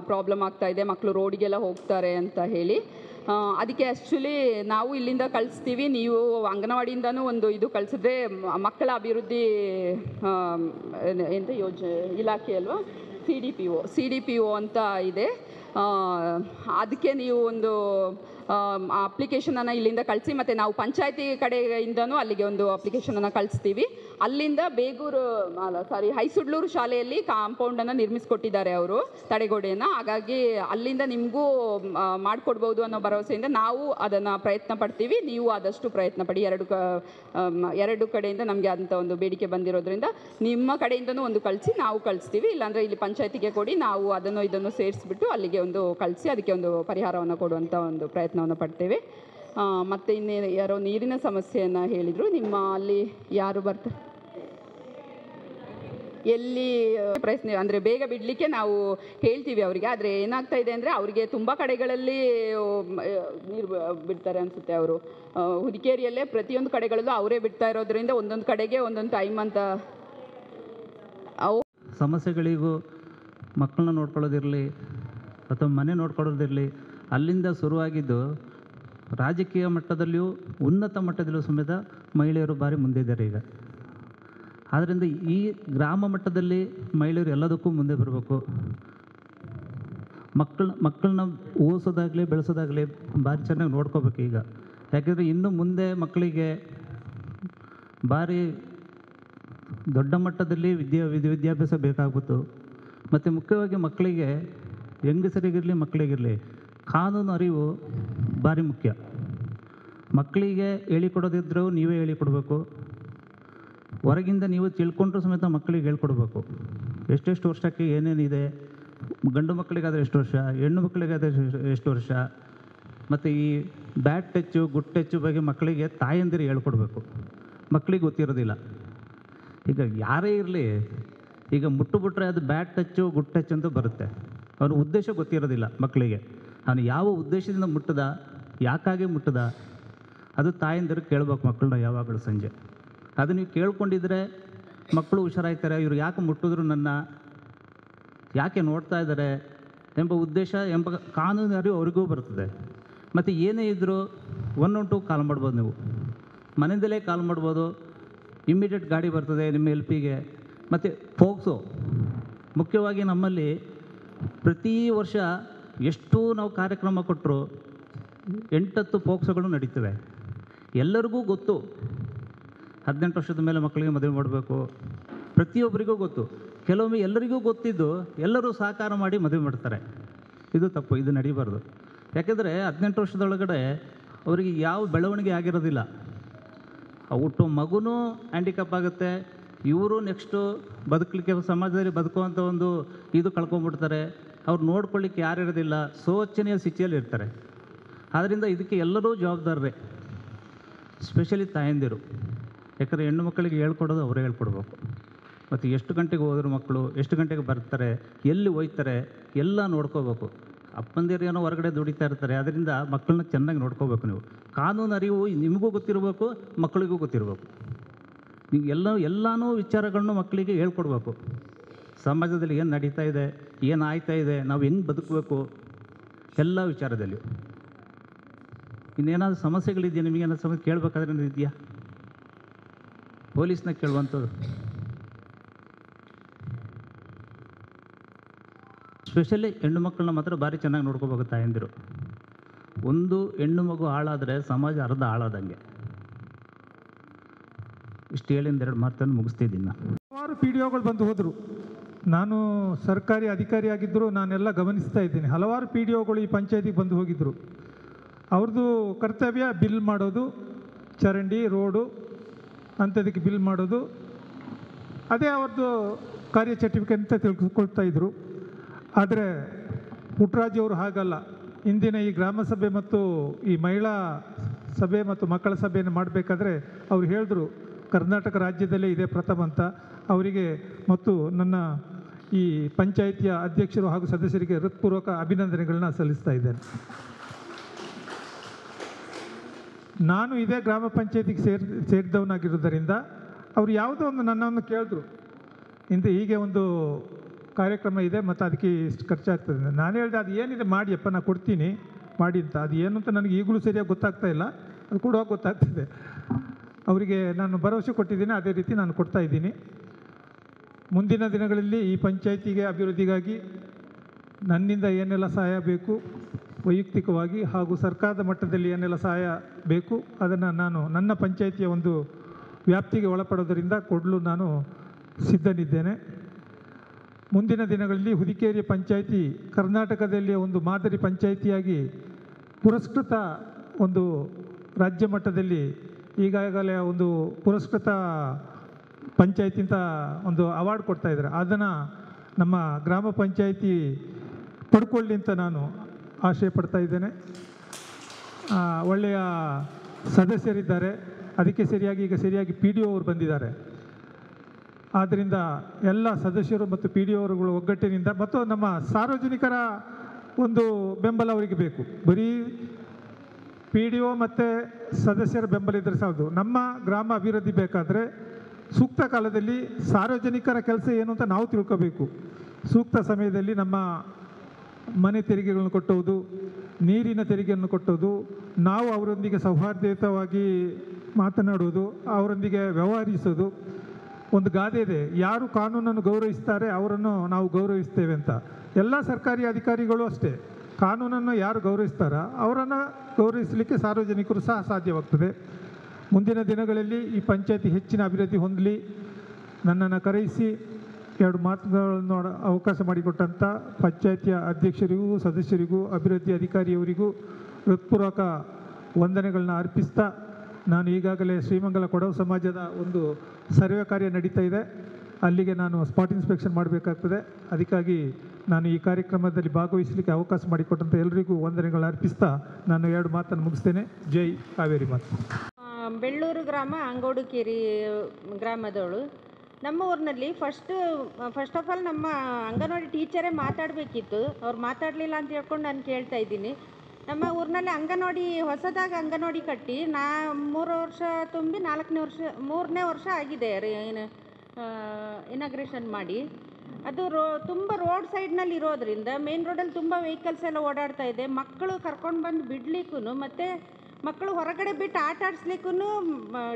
ಪ್ರಾಬ್ಲಮ್ ಆಗ್ತಾಯಿದೆ, ಮಕ್ಕಳು ರೋಡಿಗೆಲ್ಲ ಹೋಗ್ತಾರೆ ಅಂತ ಹೇಳಿ. ಅದಕ್ಕೆ ಆ್ಯಕ್ಚುಲಿ ನಾವು ಇಲ್ಲಿಂದ ಕಳಿಸ್ತೀವಿ, ನೀವು ಅಂಗನವಾಡಿಯಿಂದನೂ ಒಂದು ಇದು ಕಳಿಸಿದ್ರೆ ಮಕ್ಕಳ ಅಭಿವೃದ್ಧಿ ಎಂತ ಇಲಾಖೆ ಅಲ್ವಾ, CDPO ಅಂತ ಇದೆ. ಅದಕ್ಕೆ ನೀವು ಒಂದು ಅಪ್ಲಿಕೇಶನನ್ನು ಇಲ್ಲಿಂದ ಕಳಿಸಿ, ಮತ್ತು ನಾವು ಪಂಚಾಯತಿ ಕಡೆಯಿಂದನೂ ಅಲ್ಲಿಗೆ ಒಂದು ಅಪ್ಲಿಕೇಶನನ್ನು ಕಳಿಸ್ತೀವಿ. ಅಲ್ಲಿಂದ ಹೈಸುಡ್ಲೂರು ಶಾಲೆಯಲ್ಲಿ ಕಾಂಪೌಂಡನ್ನು ನಿರ್ಮಿಸಿಕೊಟ್ಟಿದ್ದಾರೆ ಅವರು, ತಡೆಗೋಡೆಯನ್ನು. ಹಾಗಾಗಿ ಅಲ್ಲಿಂದ ನಿಮಗೂ ಮಾಡಿಕೊಡ್ಬೋದು ಅನ್ನೋ ಭರವಸೆಯಿಂದ ನಾವು ಅದನ್ನು ಪ್ರಯತ್ನ ಪಡ್ತೀವಿ. ನೀವು ಆದಷ್ಟು ಪ್ರಯತ್ನ ಪಡಿ. ಎರಡು ಕಡೆಯಿಂದ ನಮಗೆ ಅಂಥ ಒಂದು ಬೇಡಿಕೆ ಬಂದಿರೋದ್ರಿಂದ ನಿಮ್ಮ ಕಡೆಯಿಂದನೂ ಒಂದು ಕಳಿಸಿ, ನಾವು ಕಳಿಸ್ತೀವಿ. ಇಲ್ಲಾಂದರೆ ಇಲ್ಲಿ ಪಂಚಾಯತಿಗೆ ಕೊಡಿ, ನಾವು ಅದನ್ನು ಇದನ್ನು ಸೇರಿಸ್ಬಿಟ್ಟು ಅಲ್ಲಿಗೆ ಒಂದು ಕಳಿಸಿ ಅದಕ್ಕೆ ಒಂದು ಪರಿಹಾರವನ್ನು ಕೊಡುವಂಥ ಒಂದು ಪ್ರಯತ್ನವನ್ನು ಪಡ್ತೇವೆ. ಮತ್ತು ಇನ್ನೇನು ಯಾರೋ ನೀರಿನ ಸಮಸ್ಯೆಯನ್ನು ಹೇಳಿದರು. ನಿಮ್ಮ ಅಲ್ಲಿ ಯಾರು ಬರ್ತಾರೆ, ಎಲ್ಲಿ ಪ್ರಯತ್ನ ಅಂದರೆ ಬೇಗ ಬಿಡಲಿಕ್ಕೆ ನಾವು ಹೇಳ್ತೀವಿ ಅವರಿಗೆ. ಆದರೆ ಏನಾಗ್ತಾ ಇದೆ ಅಂದರೆ ಅವರಿಗೆ ತುಂಬ ಕಡೆಗಳಲ್ಲಿ ನೀರು ಬಿಡ್ತಾರೆ ಅನಿಸುತ್ತೆ. ಅವರು ಹುದಿಕೇರಿಯಲ್ಲೇ ಪ್ರತಿಯೊಂದು ಕಡೆಗಳಲ್ಲೂ ಅವರೇ ಬಿಡ್ತಾ ಇರೋದ್ರಿಂದ ಒಂದೊಂದು ಕಡೆಗೆ ಒಂದೊಂದು ಟೈಮ್ ಅಂತ ಸಮಸ್ಯೆಗಳಿಗೂ ಮಕ್ಕಳನ್ನ ನೋಡ್ಕೊಳ್ಳೋದಿರಲಿ ಅಥವಾ ಮನೆ ನೋಡ್ಕೊಳ್ಳೋದಿರಲಿ, ಅಲ್ಲಿಂದ ಶುರುವಾಗಿದ್ದು ರಾಜಕೀಯ ಮಟ್ಟದಲ್ಲಿಯೂ ಉನ್ನತ ಮಟ್ಟದಲ್ಲಿಯೂ ಸಮೇತ ಮಹಿಳೆಯರು ಭಾರಿ ಮುಂದಿದ್ದಾರೆ ಈಗ. ಆದ್ದರಿಂದ ಈ ಗ್ರಾಮ ಮಟ್ಟದಲ್ಲಿ ಮಹಿಳೆಯರು ಎಲ್ಲದಕ್ಕೂ ಮುಂದೆ ಬರಬೇಕು. ಮಕ್ಕಳನ್ನ ಓದಿಸೋದಾಗಲಿ ಬೆಳೆಸೋದಾಗಲಿ ಭಾರಿ ಚೆನ್ನಾಗಿ ನೋಡ್ಕೋಬೇಕು ಈಗ. ಯಾಕೆಂದರೆ ಇನ್ನು ಮುಂದೆ ಮಕ್ಕಳಿಗೆ ಭಾರಿ ದೊಡ್ಡ ಮಟ್ಟದಲ್ಲಿ ವಿದ್ಯಾಭ್ಯಾಸ ಬೇಕಾಗ್ಬಿಟ್ಟು, ಮತ್ತು ಮುಖ್ಯವಾಗಿ ಮಕ್ಕಳಿಗೆ ಹೆಂಗಸರಿಗಿರಲಿ ಮಕ್ಕಳಿಗಿರಲಿ ಕಾನೂನು ಅರಿವು ಭಾರಿ ಮುಖ್ಯ. ಮಕ್ಕಳಿಗೆ ಹೇಳಿಕೊಡೋದಿದ್ರೂ ನೀವೇ ಹೇಳಿಕೊಡ್ಬೇಕು. ಹೊರಗಿಂದ ನೀವು ತಿಳ್ಕೊಂಡ್ರೂ ಸಮೇತ ಮಕ್ಕಳಿಗೆ ಹೇಳ್ಕೊಡ್ಬೇಕು. ಎಷ್ಟೆಷ್ಟು ವರ್ಷಕ್ಕೆ ಏನೇನಿದೆ, ಗಂಡು ಮಕ್ಕಳಿಗಾದರೆ ಎಷ್ಟು ವರ್ಷ, ಹೆಣ್ಣು ಮಕ್ಕಳಿಗಾದರೆ ಎಷ್ಟು ವರ್ಷ, ಮತ್ತು ಈ ಬ್ಯಾಡ್ ಟಚ್ಚು ಗುಡ್ ಟಚ್ಚು ಬಗ್ಗೆ ಮಕ್ಕಳಿಗೆ ತಾಯಂದಿರು ಹೇಳ್ಕೊಡ್ಬೇಕು. ಮಕ್ಕಳಿಗೆ ಗೊತ್ತಿರೋದಿಲ್ಲ. ಈಗ ಯಾರೇ ಇರಲಿ, ಈಗ ಮುಟ್ಟುಬಿಟ್ರೆ ಅದು ಬ್ಯಾಡ್ ಟಚ್ಚು ಗುಡ್ ಟಚ್ ಅಂತ ಬರುತ್ತೆ. ಅವನ ಉದ್ದೇಶ ಗೊತ್ತಿರೋದಿಲ್ಲ ಮಕ್ಕಳಿಗೆ. ಅವನು ಯಾವ ಉದ್ದೇಶದಿಂದ ಮುಟ್ಟದ, ಯಾಕಾಗಿ ಮುಟ್ಟದ, ಅದು ತಾಯಂದಿರು ಕೇಳ್ಬೇಕು ಮಕ್ಕಳನ್ನ ಯಾವಾಗಲೂ ಸಂಜೆ. ಅದು ನೀವು ಕೇಳ್ಕೊಂಡಿದ್ರೆ ಮಕ್ಕಳು ಹುಷಾರಾಗ್ತಾರೆ. ಇವರು ಯಾಕೆ ಮುಟ್ಟಿದ್ರು, ನನ್ನ ಯಾಕೆ ನೋಡ್ತಾ ಇದ್ದಾರೆ ಎಂಬ ಉದ್ದೇಶ ಎಂಬ ಕಾನೂನು ಅರಿವು ಅವ್ರಿಗೂ ಬರ್ತದೆ. ಮತ್ತು ಏನೇ ಇದ್ದರೂ 112 ಕಾಲ್ ಮಾಡ್ಬೋದು. ನೀವು ಮನೆಯಲ್ಲೇ ಕಾಲ್ ಮಾಡ್ಬೋದು. ಇಮ್ಮಿಡಿಯೇಟ್ ಗಾಡಿ ಬರ್ತದೆ ನಿಮ್ಮ ಹೆಲ್ಪಿಗೆ. ಮತ್ತು ಪೋಕ್ಸೋ ಮುಖ್ಯವಾಗಿ ನಮ್ಮಲ್ಲಿ ಪ್ರತಿ ವರ್ಷ ಎಷ್ಟು ನಾವು ಕಾರ್ಯಕ್ರಮ ಕೊಟ್ಟರು 8-10 ಪೋಕ್ಸೋಗಳು ನಡೀತವೆ. ಎಲ್ಲರಿಗೂ ಗೊತ್ತು 18 ವರ್ಷದ ಮೇಲೆ ಮಕ್ಕಳಿಗೆ ಮದುವೆ ಮಾಡಬೇಕು, ಪ್ರತಿಯೊಬ್ಬರಿಗೂ ಗೊತ್ತು. ಕೆಲವೊಮ್ಮೆ ಎಲ್ಲರಿಗೂ ಗೊತ್ತಿದ್ದು ಎಲ್ಲರೂ ಸಹಕಾರ ಮಾಡಿ ಮದುವೆ ಮಾಡ್ತಾರೆ. ಇದು ತಪ್ಪು, ಇದು ನಡೀಬಾರ್ದು. ಯಾಕೆಂದರೆ 18 ವರ್ಷದೊಳಗಡೆ ಅವರಿಗೆ ಯಾವ ಬೆಳವಣಿಗೆ ಆಗಿರೋದಿಲ್ಲ. ಹುಟ್ಟೋ ಮಗುನೂ ಹ್ಯಾಂಡಿಕ್ಯಾಪ್ ಆಗುತ್ತೆ. ಇವರು ನೆಕ್ಸ್ಟು ಬದುಕಲಿಕ್ಕೆ ಸಮಾಜದಲ್ಲಿ ಬದುಕುವಂಥ ಒಂದು ಇದು ಕಳ್ಕೊಂಡ್ಬಿಡ್ತಾರೆ. ಅವ್ರು ನೋಡ್ಕೊಳ್ಳಿಕ್ಕೆ ಯಾರಿರೋದಿಲ್ಲ, ಶೋಚನೀಯ ಸ್ಥಿತಿಯಲ್ಲಿ ಇರ್ತಾರೆ. ಆದ್ದರಿಂದ ಇದಕ್ಕೆ ಎಲ್ಲರೂ ಜವಾಬ್ದಾರರೇ, ಸ್ಪೆಷಲಿ ತಾಯಂದಿರು. ಯಾಕಂದರೆ ಹೆಣ್ಣು ಮಕ್ಕಳಿಗೆ ಹೇಳ್ಕೊಡೋದು ಅವರೇ ಹೇಳ್ಕೊಡ್ಬೇಕು. ಮತ್ತು ಎಷ್ಟು ಗಂಟೆಗೆ ಹೋದ್ರು ಮಕ್ಕಳು, ಎಷ್ಟು ಗಂಟೆಗೆ ಬರ್ತಾರೆ, ಎಲ್ಲಿ ಹೋಗ್ತಾರೆ ಎಲ್ಲ ನೋಡ್ಕೋಬೇಕು. ಅಪ್ಪಂದಿರು ಏನೋ ಹೊರಗಡೆ ದುಡಿತಾ ಇರ್ತಾರೆ, ಅದರಿಂದ ಮಕ್ಕಳನ್ನ ಚೆನ್ನಾಗಿ ನೋಡ್ಕೋಬೇಕು. ನೀವು ಕಾನೂನು ಅರಿವು ನಿಮಗೂ ಗೊತ್ತಿರಬೇಕು, ಮಕ್ಕಳಿಗೂ ಗೊತ್ತಿರಬೇಕು. ನೀವು ಎಲ್ಲನೂ ವಿಚಾರಗಳನ್ನು ಮಕ್ಕಳಿಗೆ ಹೇಳ್ಕೊಡ್ಬೇಕು. ಸಮಾಜದಲ್ಲಿ ಏನು ನಡೀತಾ ಇದೆ, ಏನು ಆಯ್ತಾ ಇದೆ, ನಾವು ಹೆಂಗೆ ಬದುಕಬೇಕು, ಎಲ್ಲ ವಿಚಾರದಲ್ಲಿ. ಇನ್ನೇನಾದರೂ ಸಮಸ್ಯೆಗಳಿದೆಯಾ, ನಿಮಗೇನಾದ್ರು ಸಮಸ್ಯೆ ಕೇಳಬೇಕಾದ್ರೆ ಇದೆಯಾ? ಪೊಲೀಸ್ನ ಕೇಳುವಂಥದ್ದು. ಸ್ಪೆಷಲಿ ಹೆಣ್ಣು ಮಕ್ಕಳನ್ನ ಮಾತ್ರ ಭಾರಿ ಚೆನ್ನಾಗಿ ನೋಡ್ಕೋಬೇಕು ತಾಯಂದಿರು. ಒಂದು ಹೆಣ್ಣು ಮಗು ಹಾಳಾದರೆ ಸಮಾಜ ಅರ್ಧ ಹಾಳಾದಂಗೆ. ಇಷ್ಟು ಹೇಳಿಂದ 2 ಮಾತನ್ನು ಮುಗಿಸ್ತಿದ್ದೀನಿ ನಾನು. ಹಲವಾರು ಪಿ ಡಿ ಒಗಳು ಬಂದು ಹೋದರು. ನಾನು ಸರ್ಕಾರಿ ಅಧಿಕಾರಿಯಾಗಿದ್ದರೂ ನಾನೆಲ್ಲ ಗಮನಿಸ್ತಾ ಇದ್ದೀನಿ. ಹಲವಾರು ಪಿ ಡಿ ಒಗಳು ಈ ಪಂಚಾಯತಿಗೆ ಬಂದು ಹೋಗಿದ್ದರು. ಅವ್ರದ್ದು ಕರ್ತವ್ಯ ಬಿಲ್ ಮಾಡೋದು, ಚರಂಡಿ ರೋಡು ಅಂಥದಕ್ಕೆ ಬಿಲ್ ಮಾಡೋದು, ಅದೇ ಅವ್ರದ್ದು ಕಾರ್ಯಚಟುವಟಿಕೆ ಅಂತ ತಿಳ್ಕೊಳ್ತಾ ಇದ್ದರು. ಆದರೆ ಪುಟ್ಟರಾಜು ಹಾಗಲ್ಲ. ಇಂದಿನ ಈ ಗ್ರಾಮ ಸಭೆ ಮತ್ತು ಈ ಮಹಿಳಾ ಸಭೆ ಮತ್ತು ಮಕ್ಕಳ ಸಭೆಯನ್ನು ಮಾಡಬೇಕಾದ್ರೆ ಅವ್ರು ಹೇಳಿದ್ರು ಕರ್ನಾಟಕ ರಾಜ್ಯದಲ್ಲೇ ಇದೇ ಪ್ರಥಮ ಅಂತ. ಅವರಿಗೆ ಮತ್ತು ನನ್ನ ಈ ಪಂಚಾಯಿತಿಯ ಅಧ್ಯಕ್ಷರು ಹಾಗೂ ಸದಸ್ಯರಿಗೆ ಹೃತ್ಪೂರ್ವಕ ಅಭಿನಂದನೆಗಳನ್ನ ಸಲ್ಲಿಸ್ತಾ ಇದ್ದೇನೆ. ನಾನು ಇದೇ ಗ್ರಾಮ ಪಂಚಾಯತಿಗೆ ಸೇರಿದವನಾಗಿರೋದರಿಂದ ಅವರು ಯಾವುದೋ ಒಂದು ನನ್ನನ್ನು ಕೇಳಿದ್ರು, ಹೀಗೆ ಒಂದು ಕಾರ್ಯಕ್ರಮ ಇದೆ ಮತ್ತು ಅದಕ್ಕೆ ಇಷ್ಟು ಖರ್ಚಾಗ್ತದೆ. ನಾನು ಹೇಳಿದೆ ಅದು ಏನಿದೆ ಮಾಡಿಯಪ್ಪ, ನಾನು ಕೊಡ್ತೀನಿ ಮಾಡಿ ಅಂತ. ಅದು ಏನು ಅಂತ ನನಗೆ ಈಗಲೂ ಸರಿಯಾಗಿ ಗೊತ್ತಾಗ್ತಾ ಇಲ್ಲ, ಅದು ಕೊಡುವಾಗ ಗೊತ್ತಾಗ್ತದೆ. ಅವರಿಗೆ ನಾನು ಭರವಸೆ ಕೊಟ್ಟಿದ್ದೀನಿ, ಅದೇ ರೀತಿ ನಾನು ಕೊಡ್ತಾ ಇದ್ದೀನಿ. ಮುಂದಿನ ದಿನಗಳಲ್ಲಿ ಈ ಪಂಚಾಯಿತಿಗೆ ಅಭಿವೃದ್ಧಿಗಾಗಿ ನನ್ನಿಂದ ಏನೆಲ್ಲ ಸಹಾಯ ಬೇಕು ವೈಯಕ್ತಿಕವಾಗಿ ಹಾಗೂ ಸರ್ಕಾರದ ಮಟ್ಟದಲ್ಲಿ ಏನೆಲ್ಲ ಸಹಾಯ ಬೇಕು ಅದನ್ನು ನಾನು ನನ್ನ ಪಂಚಾಯಿತಿಯ ಒಂದು ವ್ಯಾಪ್ತಿಗೆ ಒಳಪಡೋದರಿಂದ ಕೊಡಲು ನಾನು ಸಿದ್ಧನಿದ್ದೇನೆ. ಮುಂದಿನ ದಿನಗಳಲ್ಲಿ ಹುದಿಕೇರಿ ಪಂಚಾಯಿತಿ ಕರ್ನಾಟಕದಲ್ಲಿ ಒಂದು ಮಾದರಿ ಪಂಚಾಯಿತಿಯಾಗಿ ಪುರಸ್ಕೃತ ಒಂದು ರಾಜ್ಯ ಮಟ್ಟದಲ್ಲಿ ಈಗಾಗಲೇ ಒಂದು ಪುರಸ್ಕೃತ ಪಂಚಾಯಿತಿ ಅಂತ ಒಂದು ಅವಾರ್ಡ್ ಕೊಡ್ತಾ ಇದ್ದಾರೆ. ಅದನ್ನು ನಮ್ಮ ಗ್ರಾಮ ಪಂಚಾಯಿತಿ ಪಡ್ಕೊಳ್ಳಿ ಅಂತ ನಾನು ಆಶಯ ಪಡ್ತಾ ಇದ್ದೇನೆ. ಒಳ್ಳೆಯ ಸದಸ್ಯರಿದ್ದಾರೆ, ಅದಕ್ಕೆ ಈಗ ಸರಿಯಾಗಿ ಪಿ ಡಿ ಒ ಅವರು ಬಂದಿದ್ದಾರೆ. ಆದ್ದರಿಂದ ಎಲ್ಲ ಸದಸ್ಯರು ಮತ್ತು ಪಿ ಡಿ ಒಗಳು ಒಗ್ಗಟ್ಟಿನಿಂದ ಮತ್ತು ನಮ್ಮ ಸಾರ್ವಜನಿಕರ ಒಂದು ಬೆಂಬಲ ಅವರಿಗೆ ಬೇಕು. ಬರೀ ಪಿ ಡಿ ಒ ಮತ್ತು ಸದಸ್ಯರ ಬೆಂಬಲ ಇದ್ದರೆ ಸಾಲದು. ನಮ್ಮ ಗ್ರಾಮ ಅಭಿವೃದ್ಧಿ ಬೇಕಾದರೆ ಸೂಕ್ತ ಕಾಲದಲ್ಲಿ ಸಾರ್ವಜನಿಕರ ಕೆಲಸ ಏನು ಅಂತ ನಾವು ತಿಳ್ಕೋಬೇಕು. ಸೂಕ್ತ ಸಮಯದಲ್ಲಿ ನಮ್ಮ ಮನೆ ತೆರಿಗೆಗಳನ್ನು ಕೊಟ್ಟುವುದು, ನೀರಿನ ತೆರಿಗೆಯನ್ನು ಕೊಟ್ಟುವುದು, ನಾವು ಅವರೊಂದಿಗೆ ಸೌಹಾರ್ದಯುತವಾಗಿ ಮಾತನಾಡುವುದು, ಅವರೊಂದಿಗೆ ವ್ಯವಹರಿಸೋದು. ಒಂದು ಗಾದೆ ಇದೆ, ಯಾರು ಕಾನೂನನ್ನು ಗೌರವಿಸ್ತಾರೆ ಅವರನ್ನು ನಾವು ಗೌರವಿಸ್ತೇವೆ ಅಂತ. ಎಲ್ಲ ಸರ್ಕಾರಿ ಅಧಿಕಾರಿಗಳು ಅಷ್ಟೇ, ಕಾನೂನನ್ನು ಯಾರು ಗೌರವಿಸ್ತಾರೋ ಅವರನ್ನು ಗೌರವಿಸಲಿಕ್ಕೆ ಸಾರ್ವಜನಿಕರು ಸಹ ಸಾಧ್ಯವಾಗ್ತದೆ. ಮುಂದಿನ ದಿನಗಳಲ್ಲಿ ಈ ಪಂಚಾಯತಿ ಹೆಚ್ಚಿನ ಅಭಿವೃದ್ಧಿ ಹೊಂದಲಿ. ನನ್ನನ್ನು ಕರೆಯಿಸಿ 2 ಮಾತುಗಳನ್ನು ಅವಕಾಶ ಮಾಡಿಕೊಟ್ಟಂಥ ಪಂಚಾಯತಿಯ ಅಧ್ಯಕ್ಷರಿಗೂ ಸದಸ್ಯರಿಗೂ ಅಭಿವೃದ್ಧಿ ಅಧಿಕಾರಿಯವರಿಗೂ ಹೃತ್ಪೂರ್ವಕ ವಂದನೆಗಳನ್ನ ಅರ್ಪಿಸ್ತಾ, ನಾನು ಈಗಾಗಲೇ ಶ್ರೀಮಂಗಲ ಕೊಡವ ಸಮಾಜದ ಒಂದು ಸರ್ವೆ ಕಾರ್ಯ ನಡೀತಾ ಇದೆ, ಅಲ್ಲಿಗೆ ನಾನು ಸ್ಪಾಟ್ ಇನ್ಸ್ಪೆಕ್ಷನ್ ಮಾಡಬೇಕಾಗ್ತದೆ. ಅದಕ್ಕಾಗಿ ನಾನು ಈ ಕಾರ್ಯಕ್ರಮದಲ್ಲಿ ಭಾಗವಹಿಸಲಿಕ್ಕೆ ಅವಕಾಶ ಮಾಡಿಕೊಟ್ಟಂಥ ಎಲ್ಲರಿಗೂ ವಂದನೆಗಳನ್ನ ಅರ್ಪಿಸ್ತಾ ನಾನು 2 ಮಾತನ್ನು ಮುಗಿಸ್ತೇನೆ. ಜೈ ಕಾವೇರಿ ಮಾತು. ಬೆಳ್ಳೂರು ಗ್ರಾಮ ಅಂಗೋಡುಕೇರಿ ಗ್ರಾಮದವಳು. ನಮ್ಮ ಊರಿನಲ್ಲಿ ಫಸ್ಟ್ ಆಫ್ ಆಲ್ ನಮ್ಮ ಅಂಗನವಾಡಿ ಟೀಚರೇ ಮಾತಾಡಬೇಕಿತ್ತು, ಅವ್ರು ಮಾತಾಡಲಿಲ್ಲ ಅಂತ ಹೇಳ್ಕೊಂಡು ನಾನು ಕೇಳ್ತಾ ಇದ್ದೀನಿ. ನಮ್ಮ ಊರಿನಲ್ಲಿ ಅಂಗನವಾಡಿ ಹೊಸದಾಗಿ ಅಂಗನವಾಡಿ ಕಟ್ಟಿ 3 ವರ್ಷ ತುಂಬಿ 3ನೇ ವರ್ಷ ಆಗಿದೆ ಇನಾಗ್ರೇಷನ್ ಮಾಡಿ. ಅದು ತುಂಬ ರೋಡ್ ಸೈಡ್ನಲ್ಲಿ ಇರೋದ್ರಿಂದ ಮೇನ್ ರೋಡಲ್ಲಿ ತುಂಬ ವೆಹಿಕಲ್ಸ್ ಎಲ್ಲ ಓಡಾಡ್ತಾ ಇದೆ. ಮಕ್ಕಳು ಕರ್ಕೊಂಡು ಬಂದು ಬಿಡಲಿಕ್ಕೂ ಮತ್ತು ಮಕ್ಕಳು ಹೊರಗಡೆ ಬಿಟ್ಟು ಆಟ ಆಡಿಸ್ಲಿಕ್ಕೂ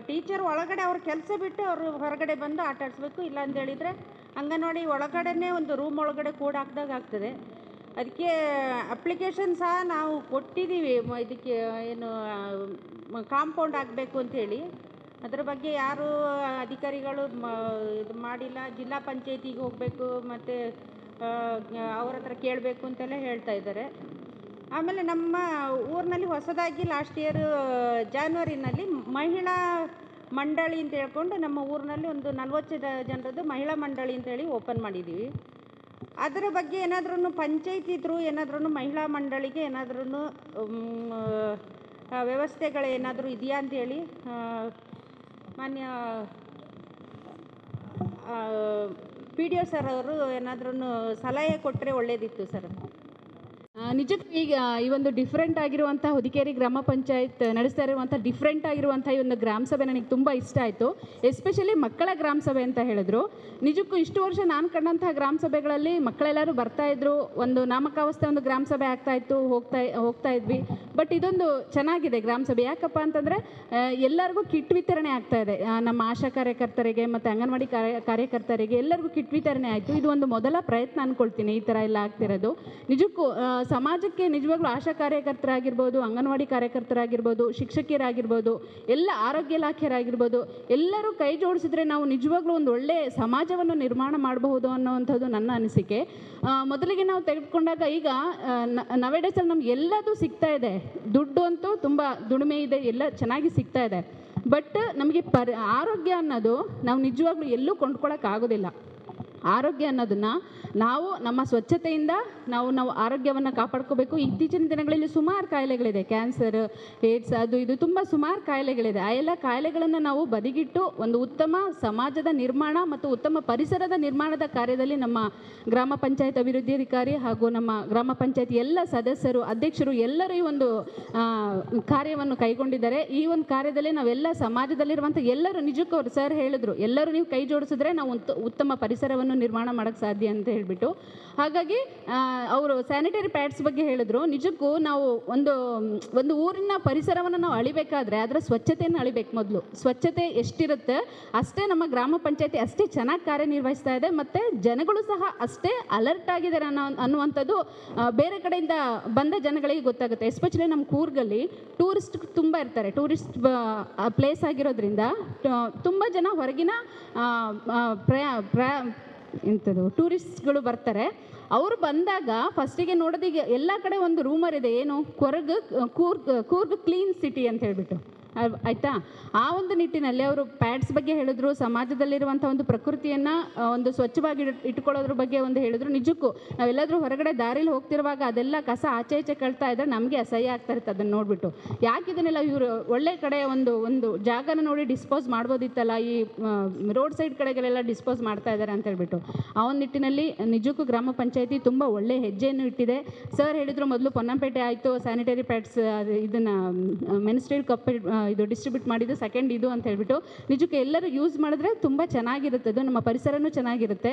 ಟೀಚರ್ ಒಳಗಡೆ ಅವ್ರ ಕೆಲಸ ಬಿಟ್ಟು ಅವರು ಹೊರಗಡೆ ಬಂದು ಆಟ ಆಡಿಸ್ಬೇಕು. ಇಲ್ಲ ಅಂತ ಹೇಳಿದರೆ ಅಂಗನವಾಡಿ ಒಳಗಡೆ ಒಂದು ರೂಮ್ ಒಳಗಡೆ ಕೂಡ ಹಾಕ್ದಾಗ ಆಗ್ತದೆ. ಅದಕ್ಕೆ ಅಪ್ಲಿಕೇಶನ್ ಸಹ ನಾವು ಕೊಟ್ಟಿದ್ದೀವಿ, ಇದಕ್ಕೆ ಏನು ಕಾಂಪೌಂಡ್ ಆಗಬೇಕು ಅಂಥೇಳಿ. ಅದರ ಬಗ್ಗೆ ಯಾರು ಅಧಿಕಾರಿಗಳು ಇದು ಮಾಡಿಲ್ಲ. ಜಿಲ್ಲಾ ಪಂಚಾಯತಿಗೆ ಹೋಗಬೇಕು ಮತ್ತು ಅವ್ರ ಹತ್ರ ಕೇಳಬೇಕು ಅಂತೆಲ್ಲ ಹೇಳ್ತಾ ಇದ್ದಾರೆ. ಆಮೇಲೆ ನಮ್ಮ ಊರಿನಲ್ಲಿ ಹೊಸದಾಗಿ ಲಾಸ್ಟ್ ಇಯರ್ ಜಾನ್ವರಿನಲ್ಲಿ ಮಹಿಳಾ ಮಂಡಳಿ ಅಂತ ಹೇಳ್ಕೊಂಡು ನಮ್ಮ ಊರಿನಲ್ಲಿ ಒಂದು 40 ಜನರದ್ದು ಮಹಿಳಾ ಮಂಡಳಿ ಅಂತೇಳಿ ಓಪನ್ ಮಾಡಿದ್ದೀವಿ. ಅದರ ಬಗ್ಗೆ ಏನಾದ್ರೂ ಪಂಚಾಯತಿ ಥ್ರೂ ಏನಾದ್ರೂ ಮಹಿಳಾ ಮಂಡಳಿಗೆ ಏನಾದ್ರೂ ವ್ಯವಸ್ಥೆಗಳು ಏನಾದರೂ ಇದೆಯಾ ಅಂಥೇಳಿ ಮಾನ್ಯ ಪಿ ಡಿ ಒ ಸರ್ ಅವರು ಏನಾದ್ರೂ ಸಲಹೆ ಕೊಟ್ಟರೆ ಒಳ್ಳೆಯದಿತ್ತು ಸರ್. ನಿಜಕ್ಕೂ ಈಗ ಈ ಒಂದು ಡಿಫ್ರೆಂಟ್ ಆಗಿರುವಂಥ ಹುದಿಕೇರಿ ಗ್ರಾಮ ಪಂಚಾಯತ್ ನಡೆಸ್ತಾ ಇರುವಂಥ ಡಿಫ್ರೆಂಟ್ ಆಗಿರುವಂಥ ಈ ಒಂದು ಗ್ರಾಮ ಸಭೆ ನನಗೆ ತುಂಬ ಇಷ್ಟ ಆಯಿತು. ಎಸ್ಪೆಷಲಿ ಮಕ್ಕಳ ಗ್ರಾಮ ಸಭೆ ಅಂತ ಹೇಳಿದ್ರು. ನಿಜಕ್ಕೂ ಇಷ್ಟು ವರ್ಷ ನಾನು ಕಂಡಂತಹ ಗ್ರಾಮ ಸಭೆಗಳಲ್ಲಿ ಮಕ್ಕಳೆಲ್ಲರೂ ಬರ್ತಾಯಿದ್ರು, ಒಂದು ನಾಮಕಾವಸ್ಥೆ ಒಂದು ಗ್ರಾಮ ಸಭೆ ಆಗ್ತಾಯಿತ್ತು, ಹೋಗ್ತಾ ಇದ್ವಿ. ಬಟ್ ಇದೊಂದು ಚೆನ್ನಾಗಿದೆ ಗ್ರಾಮ ಸಭೆ. ಯಾಕಪ್ಪ ಅಂತಂದರೆ ಎಲ್ಲರಿಗೂ ಕಿಟ್ ವಿತರಣೆ ಆಗ್ತಾ ಇದೆ. ನಮ್ಮ ಆಶಾ ಕಾರ್ಯಕರ್ತರಿಗೆ ಮತ್ತು ಅಂಗನವಾಡಿ ಕಾರ್ಯಕರ್ತರಿಗೆ ಎಲ್ಲರಿಗೂ ಕಿಟ್ ವಿತರಣೆ ಆಯಿತು. ಇದು ಒಂದು ಮೊದಲ ಪ್ರಯತ್ನ ಅಂದ್ಕೊಳ್ತೀನಿ ಈ ಥರ ಎಲ್ಲ ಆಗ್ತಿರೋದು. ನಿಜಕ್ಕೂ ಸಮಾಜಕ್ಕೆ ನಿಜವಾಗ್ಲೂ ಆಶಾ ಕಾರ್ಯಕರ್ತರಾಗಿರ್ಬೋದು, ಅಂಗನವಾಡಿ ಕಾರ್ಯಕರ್ತರಾಗಿರ್ಬೋದು, ಶಿಕ್ಷಕಿಯರಾಗಿರ್ಬೋದು, ಎಲ್ಲ ಆರೋಗ್ಯ ಇಲಾಖೆಯರಾಗಿರ್ಬೋದು, ಎಲ್ಲರೂ ಕೈ ಜೋಡಿಸಿದ್ರೆ ನಾವು ನಿಜವಾಗ್ಲೂ ಒಂದು ಒಳ್ಳೆಯ ಸಮಾಜವನ್ನು ನಿರ್ಮಾಣ ಮಾಡಬಹುದು ಅನ್ನೋವಂಥದ್ದು ನನ್ನ ಅನಿಸಿಕೆ. ಮೊದಲಿಗೆ ನಾವು ತೆಗೆದುಕೊಂಡಾಗ ಈಗ ನವೆಡೇಸಲ್ಲಿ ನಮ್ಗೆ ಎಲ್ಲದೂ ಸಿಗ್ತಾ ಇದೆ. ದುಡ್ಡು ಅಂತೂ ತುಂಬ ದುಡಿಮೆ ಇದೆ, ಎಲ್ಲ ಚೆನ್ನಾಗಿ ಸಿಗ್ತಾ ಇದೆ. ಬಟ್ ನಮಗೆ ಆರೋಗ್ಯ ಅನ್ನೋದು ನಾವು ನಿಜವಾಗ್ಲೂ ಎಲ್ಲೂ ಕೊಂಡ್ಕೊಳ್ಳೋಕ್ಕಾಗೋದಿಲ್ಲ. ಆರೋಗ್ಯ ಅನ್ನೋದನ್ನು ನಾವು ನಮ್ಮ ಸ್ವಚ್ಛತೆಯಿಂದ ನಾವು ಆರೋಗ್ಯವನ್ನು ಕಾಪಾಡ್ಕೋಬೇಕು. ಇತ್ತೀಚಿನ ದಿನಗಳಲ್ಲಿ ಸುಮಾರು ಕಾಯಿಲೆಗಳಿದೆ, ಕ್ಯಾನ್ಸರ್, ಏಡ್ಸ್, ಅದು ಇದು ತುಂಬ ಸುಮಾರು ಕಾಯಿಲೆಗಳಿದೆ. ಆ ಎಲ್ಲ ಕಾಯಿಲೆಗಳನ್ನು ನಾವು ಬದಿಗಿಟ್ಟು ಒಂದು ಉತ್ತಮ ಸಮಾಜದ ನಿರ್ಮಾಣ ಮತ್ತು ಉತ್ತಮ ಪರಿಸರದ ನಿರ್ಮಾಣದ ಕಾರ್ಯದಲ್ಲಿ ನಮ್ಮ ಗ್ರಾಮ ಪಂಚಾಯತ್ ಅಭಿವೃದ್ಧಿ ಅಧಿಕಾರಿ ಹಾಗೂ ನಮ್ಮ ಗ್ರಾಮ ಪಂಚಾಯತ್ ಎಲ್ಲ ಸದಸ್ಯರು, ಅಧ್ಯಕ್ಷರು ಎಲ್ಲರೂ ಈ ಒಂದು ಕಾರ್ಯವನ್ನು ಕೈಗೊಂಡಿದ್ದಾರೆ. ಈ ಒಂದು ಕಾರ್ಯದಲ್ಲಿ ನಾವೆಲ್ಲ ಸಮಾಜದಲ್ಲಿರುವಂಥ ಎಲ್ಲರೂ, ನಿಜಕ್ಕೂ ಅವರು ಸರ್ ಹೇಳಿದ್ರು, ಎಲ್ಲರೂ ನೀವು ಕೈ ಜೋಡಿಸಿದ್ರೆ ನಾವು ಉತ್ತಮ ಪರಿಸರವನ್ನು ನಿರ್ಮಾಣ ಮಾಡೋಕ್ಕೆ ಸಾಧ್ಯ ಅಂತ ಹೇಳಿಬಿಟ್ಟು. ಹಾಗಾಗಿ ಅವರು ಸ್ಯಾನಿಟರಿ ಪ್ಯಾಡ್ಸ್ ಬಗ್ಗೆ ಹೇಳಿದ್ರು. ನಿಜಕ್ಕೂ ನಾವು ಒಂದು ಊರಿನ ಪರಿಸರವನ್ನು ನಾವು ಅಳಿಬೇಕಾದ್ರೆ ಅದರ ಸ್ವಚ್ಛತೆಯನ್ನು ಅಳಿಬೇಕು. ಮೊದಲು ಸ್ವಚ್ಛತೆ ಎಷ್ಟಿರುತ್ತೆ ಅಷ್ಟೇ ನಮ್ಮ ಗ್ರಾಮ ಪಂಚಾಯತಿ ಅಷ್ಟೇ ಚೆನ್ನಾಗಿ ಕಾರ್ಯನಿರ್ವಹಿಸ್ತಾ ಇದೆ, ಮತ್ತು ಜನಗಳು ಸಹ ಅಷ್ಟೇ ಅಲರ್ಟ್ ಆಗಿದ್ದಾರೆ ಅನ್ನುವಂಥದ್ದು ಬೇರೆ ಕಡೆಯಿಂದ ಬಂದ ಜನಗಳಿಗೆ ಗೊತ್ತಾಗುತ್ತೆ. ಎಸ್ಪೆಷಲಿ ನಮ್ಮ ಕೂರ್ಗಲ್ಲಿ ಟೂರಿಸ್ಟ್ ತುಂಬ ಇರ್ತಾರೆ. ಟೂರಿಸ್ಟ್ ಪ್ಲೇಸ್ ಆಗಿರೋದ್ರಿಂದ ತುಂಬ ಜನ ಹೊರಗಿನ ಟೂರಿಸ್ಟ್ಗಳು ಬರ್ತಾರೆ. ಅವರು ಬಂದಾಗ ಫಸ್ಟಿಗೆ ನೋಡೋದೀಗ ಎಲ್ಲ ಕಡೆ ಒಂದು ರೂಮರ್ ಇದೆ, ಏನು ಕೂರ್ಗ್ ಕ್ಲೀನ್ ಸಿಟಿ ಅಂತ ಹೇಳಿಬಿಟ್ಟು. ಆಯಿತಾ, ಆ ಒಂದು ನಿಟ್ಟಿನಲ್ಲಿ ಅವರು ಪ್ಯಾಡ್ಸ್ ಬಗ್ಗೆ ಹೇಳಿದ್ರು, ಸಮಾಜದಲ್ಲಿರುವಂಥ ಒಂದು ಪ್ರಕೃತಿಯನ್ನು ಒಂದು ಸ್ವಚ್ಛವಾಗಿ ಇಟ್ಕೊಳ್ಳೋದ್ರ ಬಗ್ಗೆ ಒಂದು ಹೇಳಿದ್ರು. ನಿಜಕ್ಕೂ ನಾವೆಲ್ಲಾದರೂ ಹೊರಗಡೆ ದಾರಿಲಿ ಹೋಗ್ತಿರುವಾಗ ಅದೆಲ್ಲ ಕಸ ಆಚೆ ಈಚೆ ಕಳ್ತಾ ಇದ್ದರೆ ನಮಗೆ ಅಸಹ್ಯ ಆಗ್ತಾ ಇರುತ್ತೆ ಅದನ್ನು ನೋಡಿಬಿಟ್ಟು. ಯಾಕೆ ಇದನ್ನೆಲ್ಲ ಇವರು ಒಳ್ಳೆ ಕಡೆ ಒಂದು ಜಾಗನ ನೋಡಿ ಡಿಸ್ಪೋಸ್ ಮಾಡ್ಬೋದಿತ್ತಲ್ಲ, ಈ ರೋಡ್ ಸೈಡ್ ಕಡೆಗಳೆಲ್ಲ ಡಿಸ್ಪೋಸ್ ಮಾಡ್ತಾ ಇದ್ದಾರೆ ಅಂತ ಹೇಳ್ಬಿಟ್ಟು. ಆ ಒಂದು ನಿಟ್ಟಿನಲ್ಲಿ ನಿಜಕ್ಕೂ ಗ್ರಾಮ ಪಂಚಾಯತಿ ತುಂಬ ಒಳ್ಳೆ ಹೆಜ್ಜೆಯನ್ನು ಇಟ್ಟಿದೆ. ಸರ್ ಹೇಳಿದ್ರು, ಮೊದಲು ಪೊನ್ನಂಪೇಟೆ ಆಯಿತು ಸ್ಯಾನಿಟರಿ ಪ್ಯಾಡ್ಸ್ ಇದನ್ನು ಮೆನ್ಸ್ಟ್ರಲ್ ಕಪ್ ಇದು ಡಿಸ್ಟ್ರಿಬ್ಯೂಟ್ ಮಾಡಿದ್ದು, ಸೆಕೆಂಡ್ ಇದು ಅಂತ ಹೇಳ್ಬಿಟ್ಟು. ನಿಜಕ್ಕೂ ಎಲ್ಲರೂ ಯೂಸ್ ಮಾಡಿದ್ರೆ ತುಂಬ ಚೆನ್ನಾಗಿರುತ್ತೆ, ಅದು ನಮ್ಮ ಪರಿಸರನೂ ಚೆನ್ನಾಗಿರುತ್ತೆ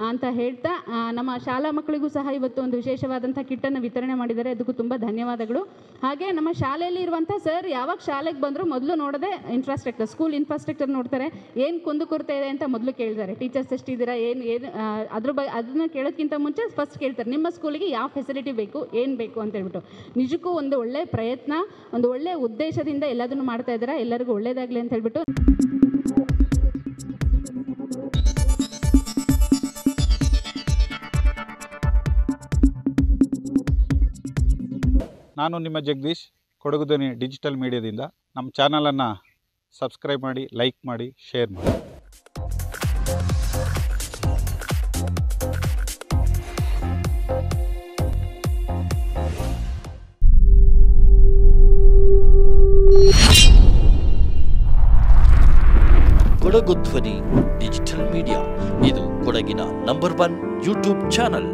ಅಂತ ಹೇಳ್ತಾ, ನಮ್ಮ ಶಾಲಾ ಮಕ್ಕಳಿಗೂ ಸಹ ಇವತ್ತು ಒಂದು ವಿಶೇಷವಾದಂಥ ಕಿಟ್ಟನ್ನು ವಿತರಣೆ ಮಾಡಿದ್ದಾರೆ. ಅದಕ್ಕೂ ತುಂಬ ಧನ್ಯವಾದಗಳು. ಹಾಗೆ ನಮ್ಮ ಶಾಲೆಯಲ್ಲಿ ಇರುವಂಥ ಸರ್ ಯಾವಾಗ ಶಾಲೆಗೆ ಬಂದರೂ ಮೊದಲು ನೋಡೋದೆ ಇನ್ಫ್ರಾಸ್ಟ್ರಕ್ಚರ್, ಸ್ಕೂಲ್ ಇನ್ಫ್ರಾಸ್ಟ್ರಕ್ಚರ್ ನೋಡ್ತಾರೆ. ಏನು ಕುಂದುಕೊರತೆ ಇದೆ ಅಂತ ಮೊದಲು ಕೇಳ್ತಾರೆ. ಟೀಚರ್ಸ್ ಎಷ್ಟಿದ್ದೀರಾ, ಏನು ಅದನ್ನು ಕೇಳೋದಕ್ಕಿಂತ ಮುಂಚೆ ಫಸ್ಟ್ ಕೇಳ್ತಾರೆ, ನಿಮ್ಮ ಸ್ಕೂಲಿಗೆ ಯಾವ ಫೆಸಿಲಿಟಿ ಬೇಕು, ಏನು ಬೇಕು ಅಂತ ಹೇಳ್ಬಿಟ್ಟು. ನಿಜಕ್ಕೂ ಒಂದು ಒಳ್ಳೆಯ ಪ್ರಯತ್ನ, ಒಂದು ಒಳ್ಳೆಯ ಉದ್ದೇಶದಿಂದ ಎಲ್ಲದನ್ನು ಮಾಡ್ತಾ ಇದ್ದಾರೆ. ಎಲ್ಲರಿಗೂ ಒಳ್ಳೇದಾಗಲಿ ಅಂತ ಹೇಳ್ಬಿಟ್ಟು. ನಾನು ನಿಮ್ಮ ಜಗದೀಶ್, ಕೊಡಗು ಧ್ವನಿ ಡಿಜಿಟಲ್ ಮೀಡಿಯಾದಿಂದ. ನಮ್ಮ ಚಾನಲನ್ನು ಸಬ್ಸ್ಕ್ರೈಬ್ ಮಾಡಿ, ಲೈಕ್ ಮಾಡಿ, ಶೇರ್ ಮಾಡಿ. ಕೊಡಗು ಧ್ವನಿ ಡಿಜಿಟಲ್ ಮೀಡಿಯಾ, ಇದು ಕೊಡಗಿನ ನಂಬರ್ 1 ಯೂಟ್ಯೂಬ್ ಚಾನಲ್.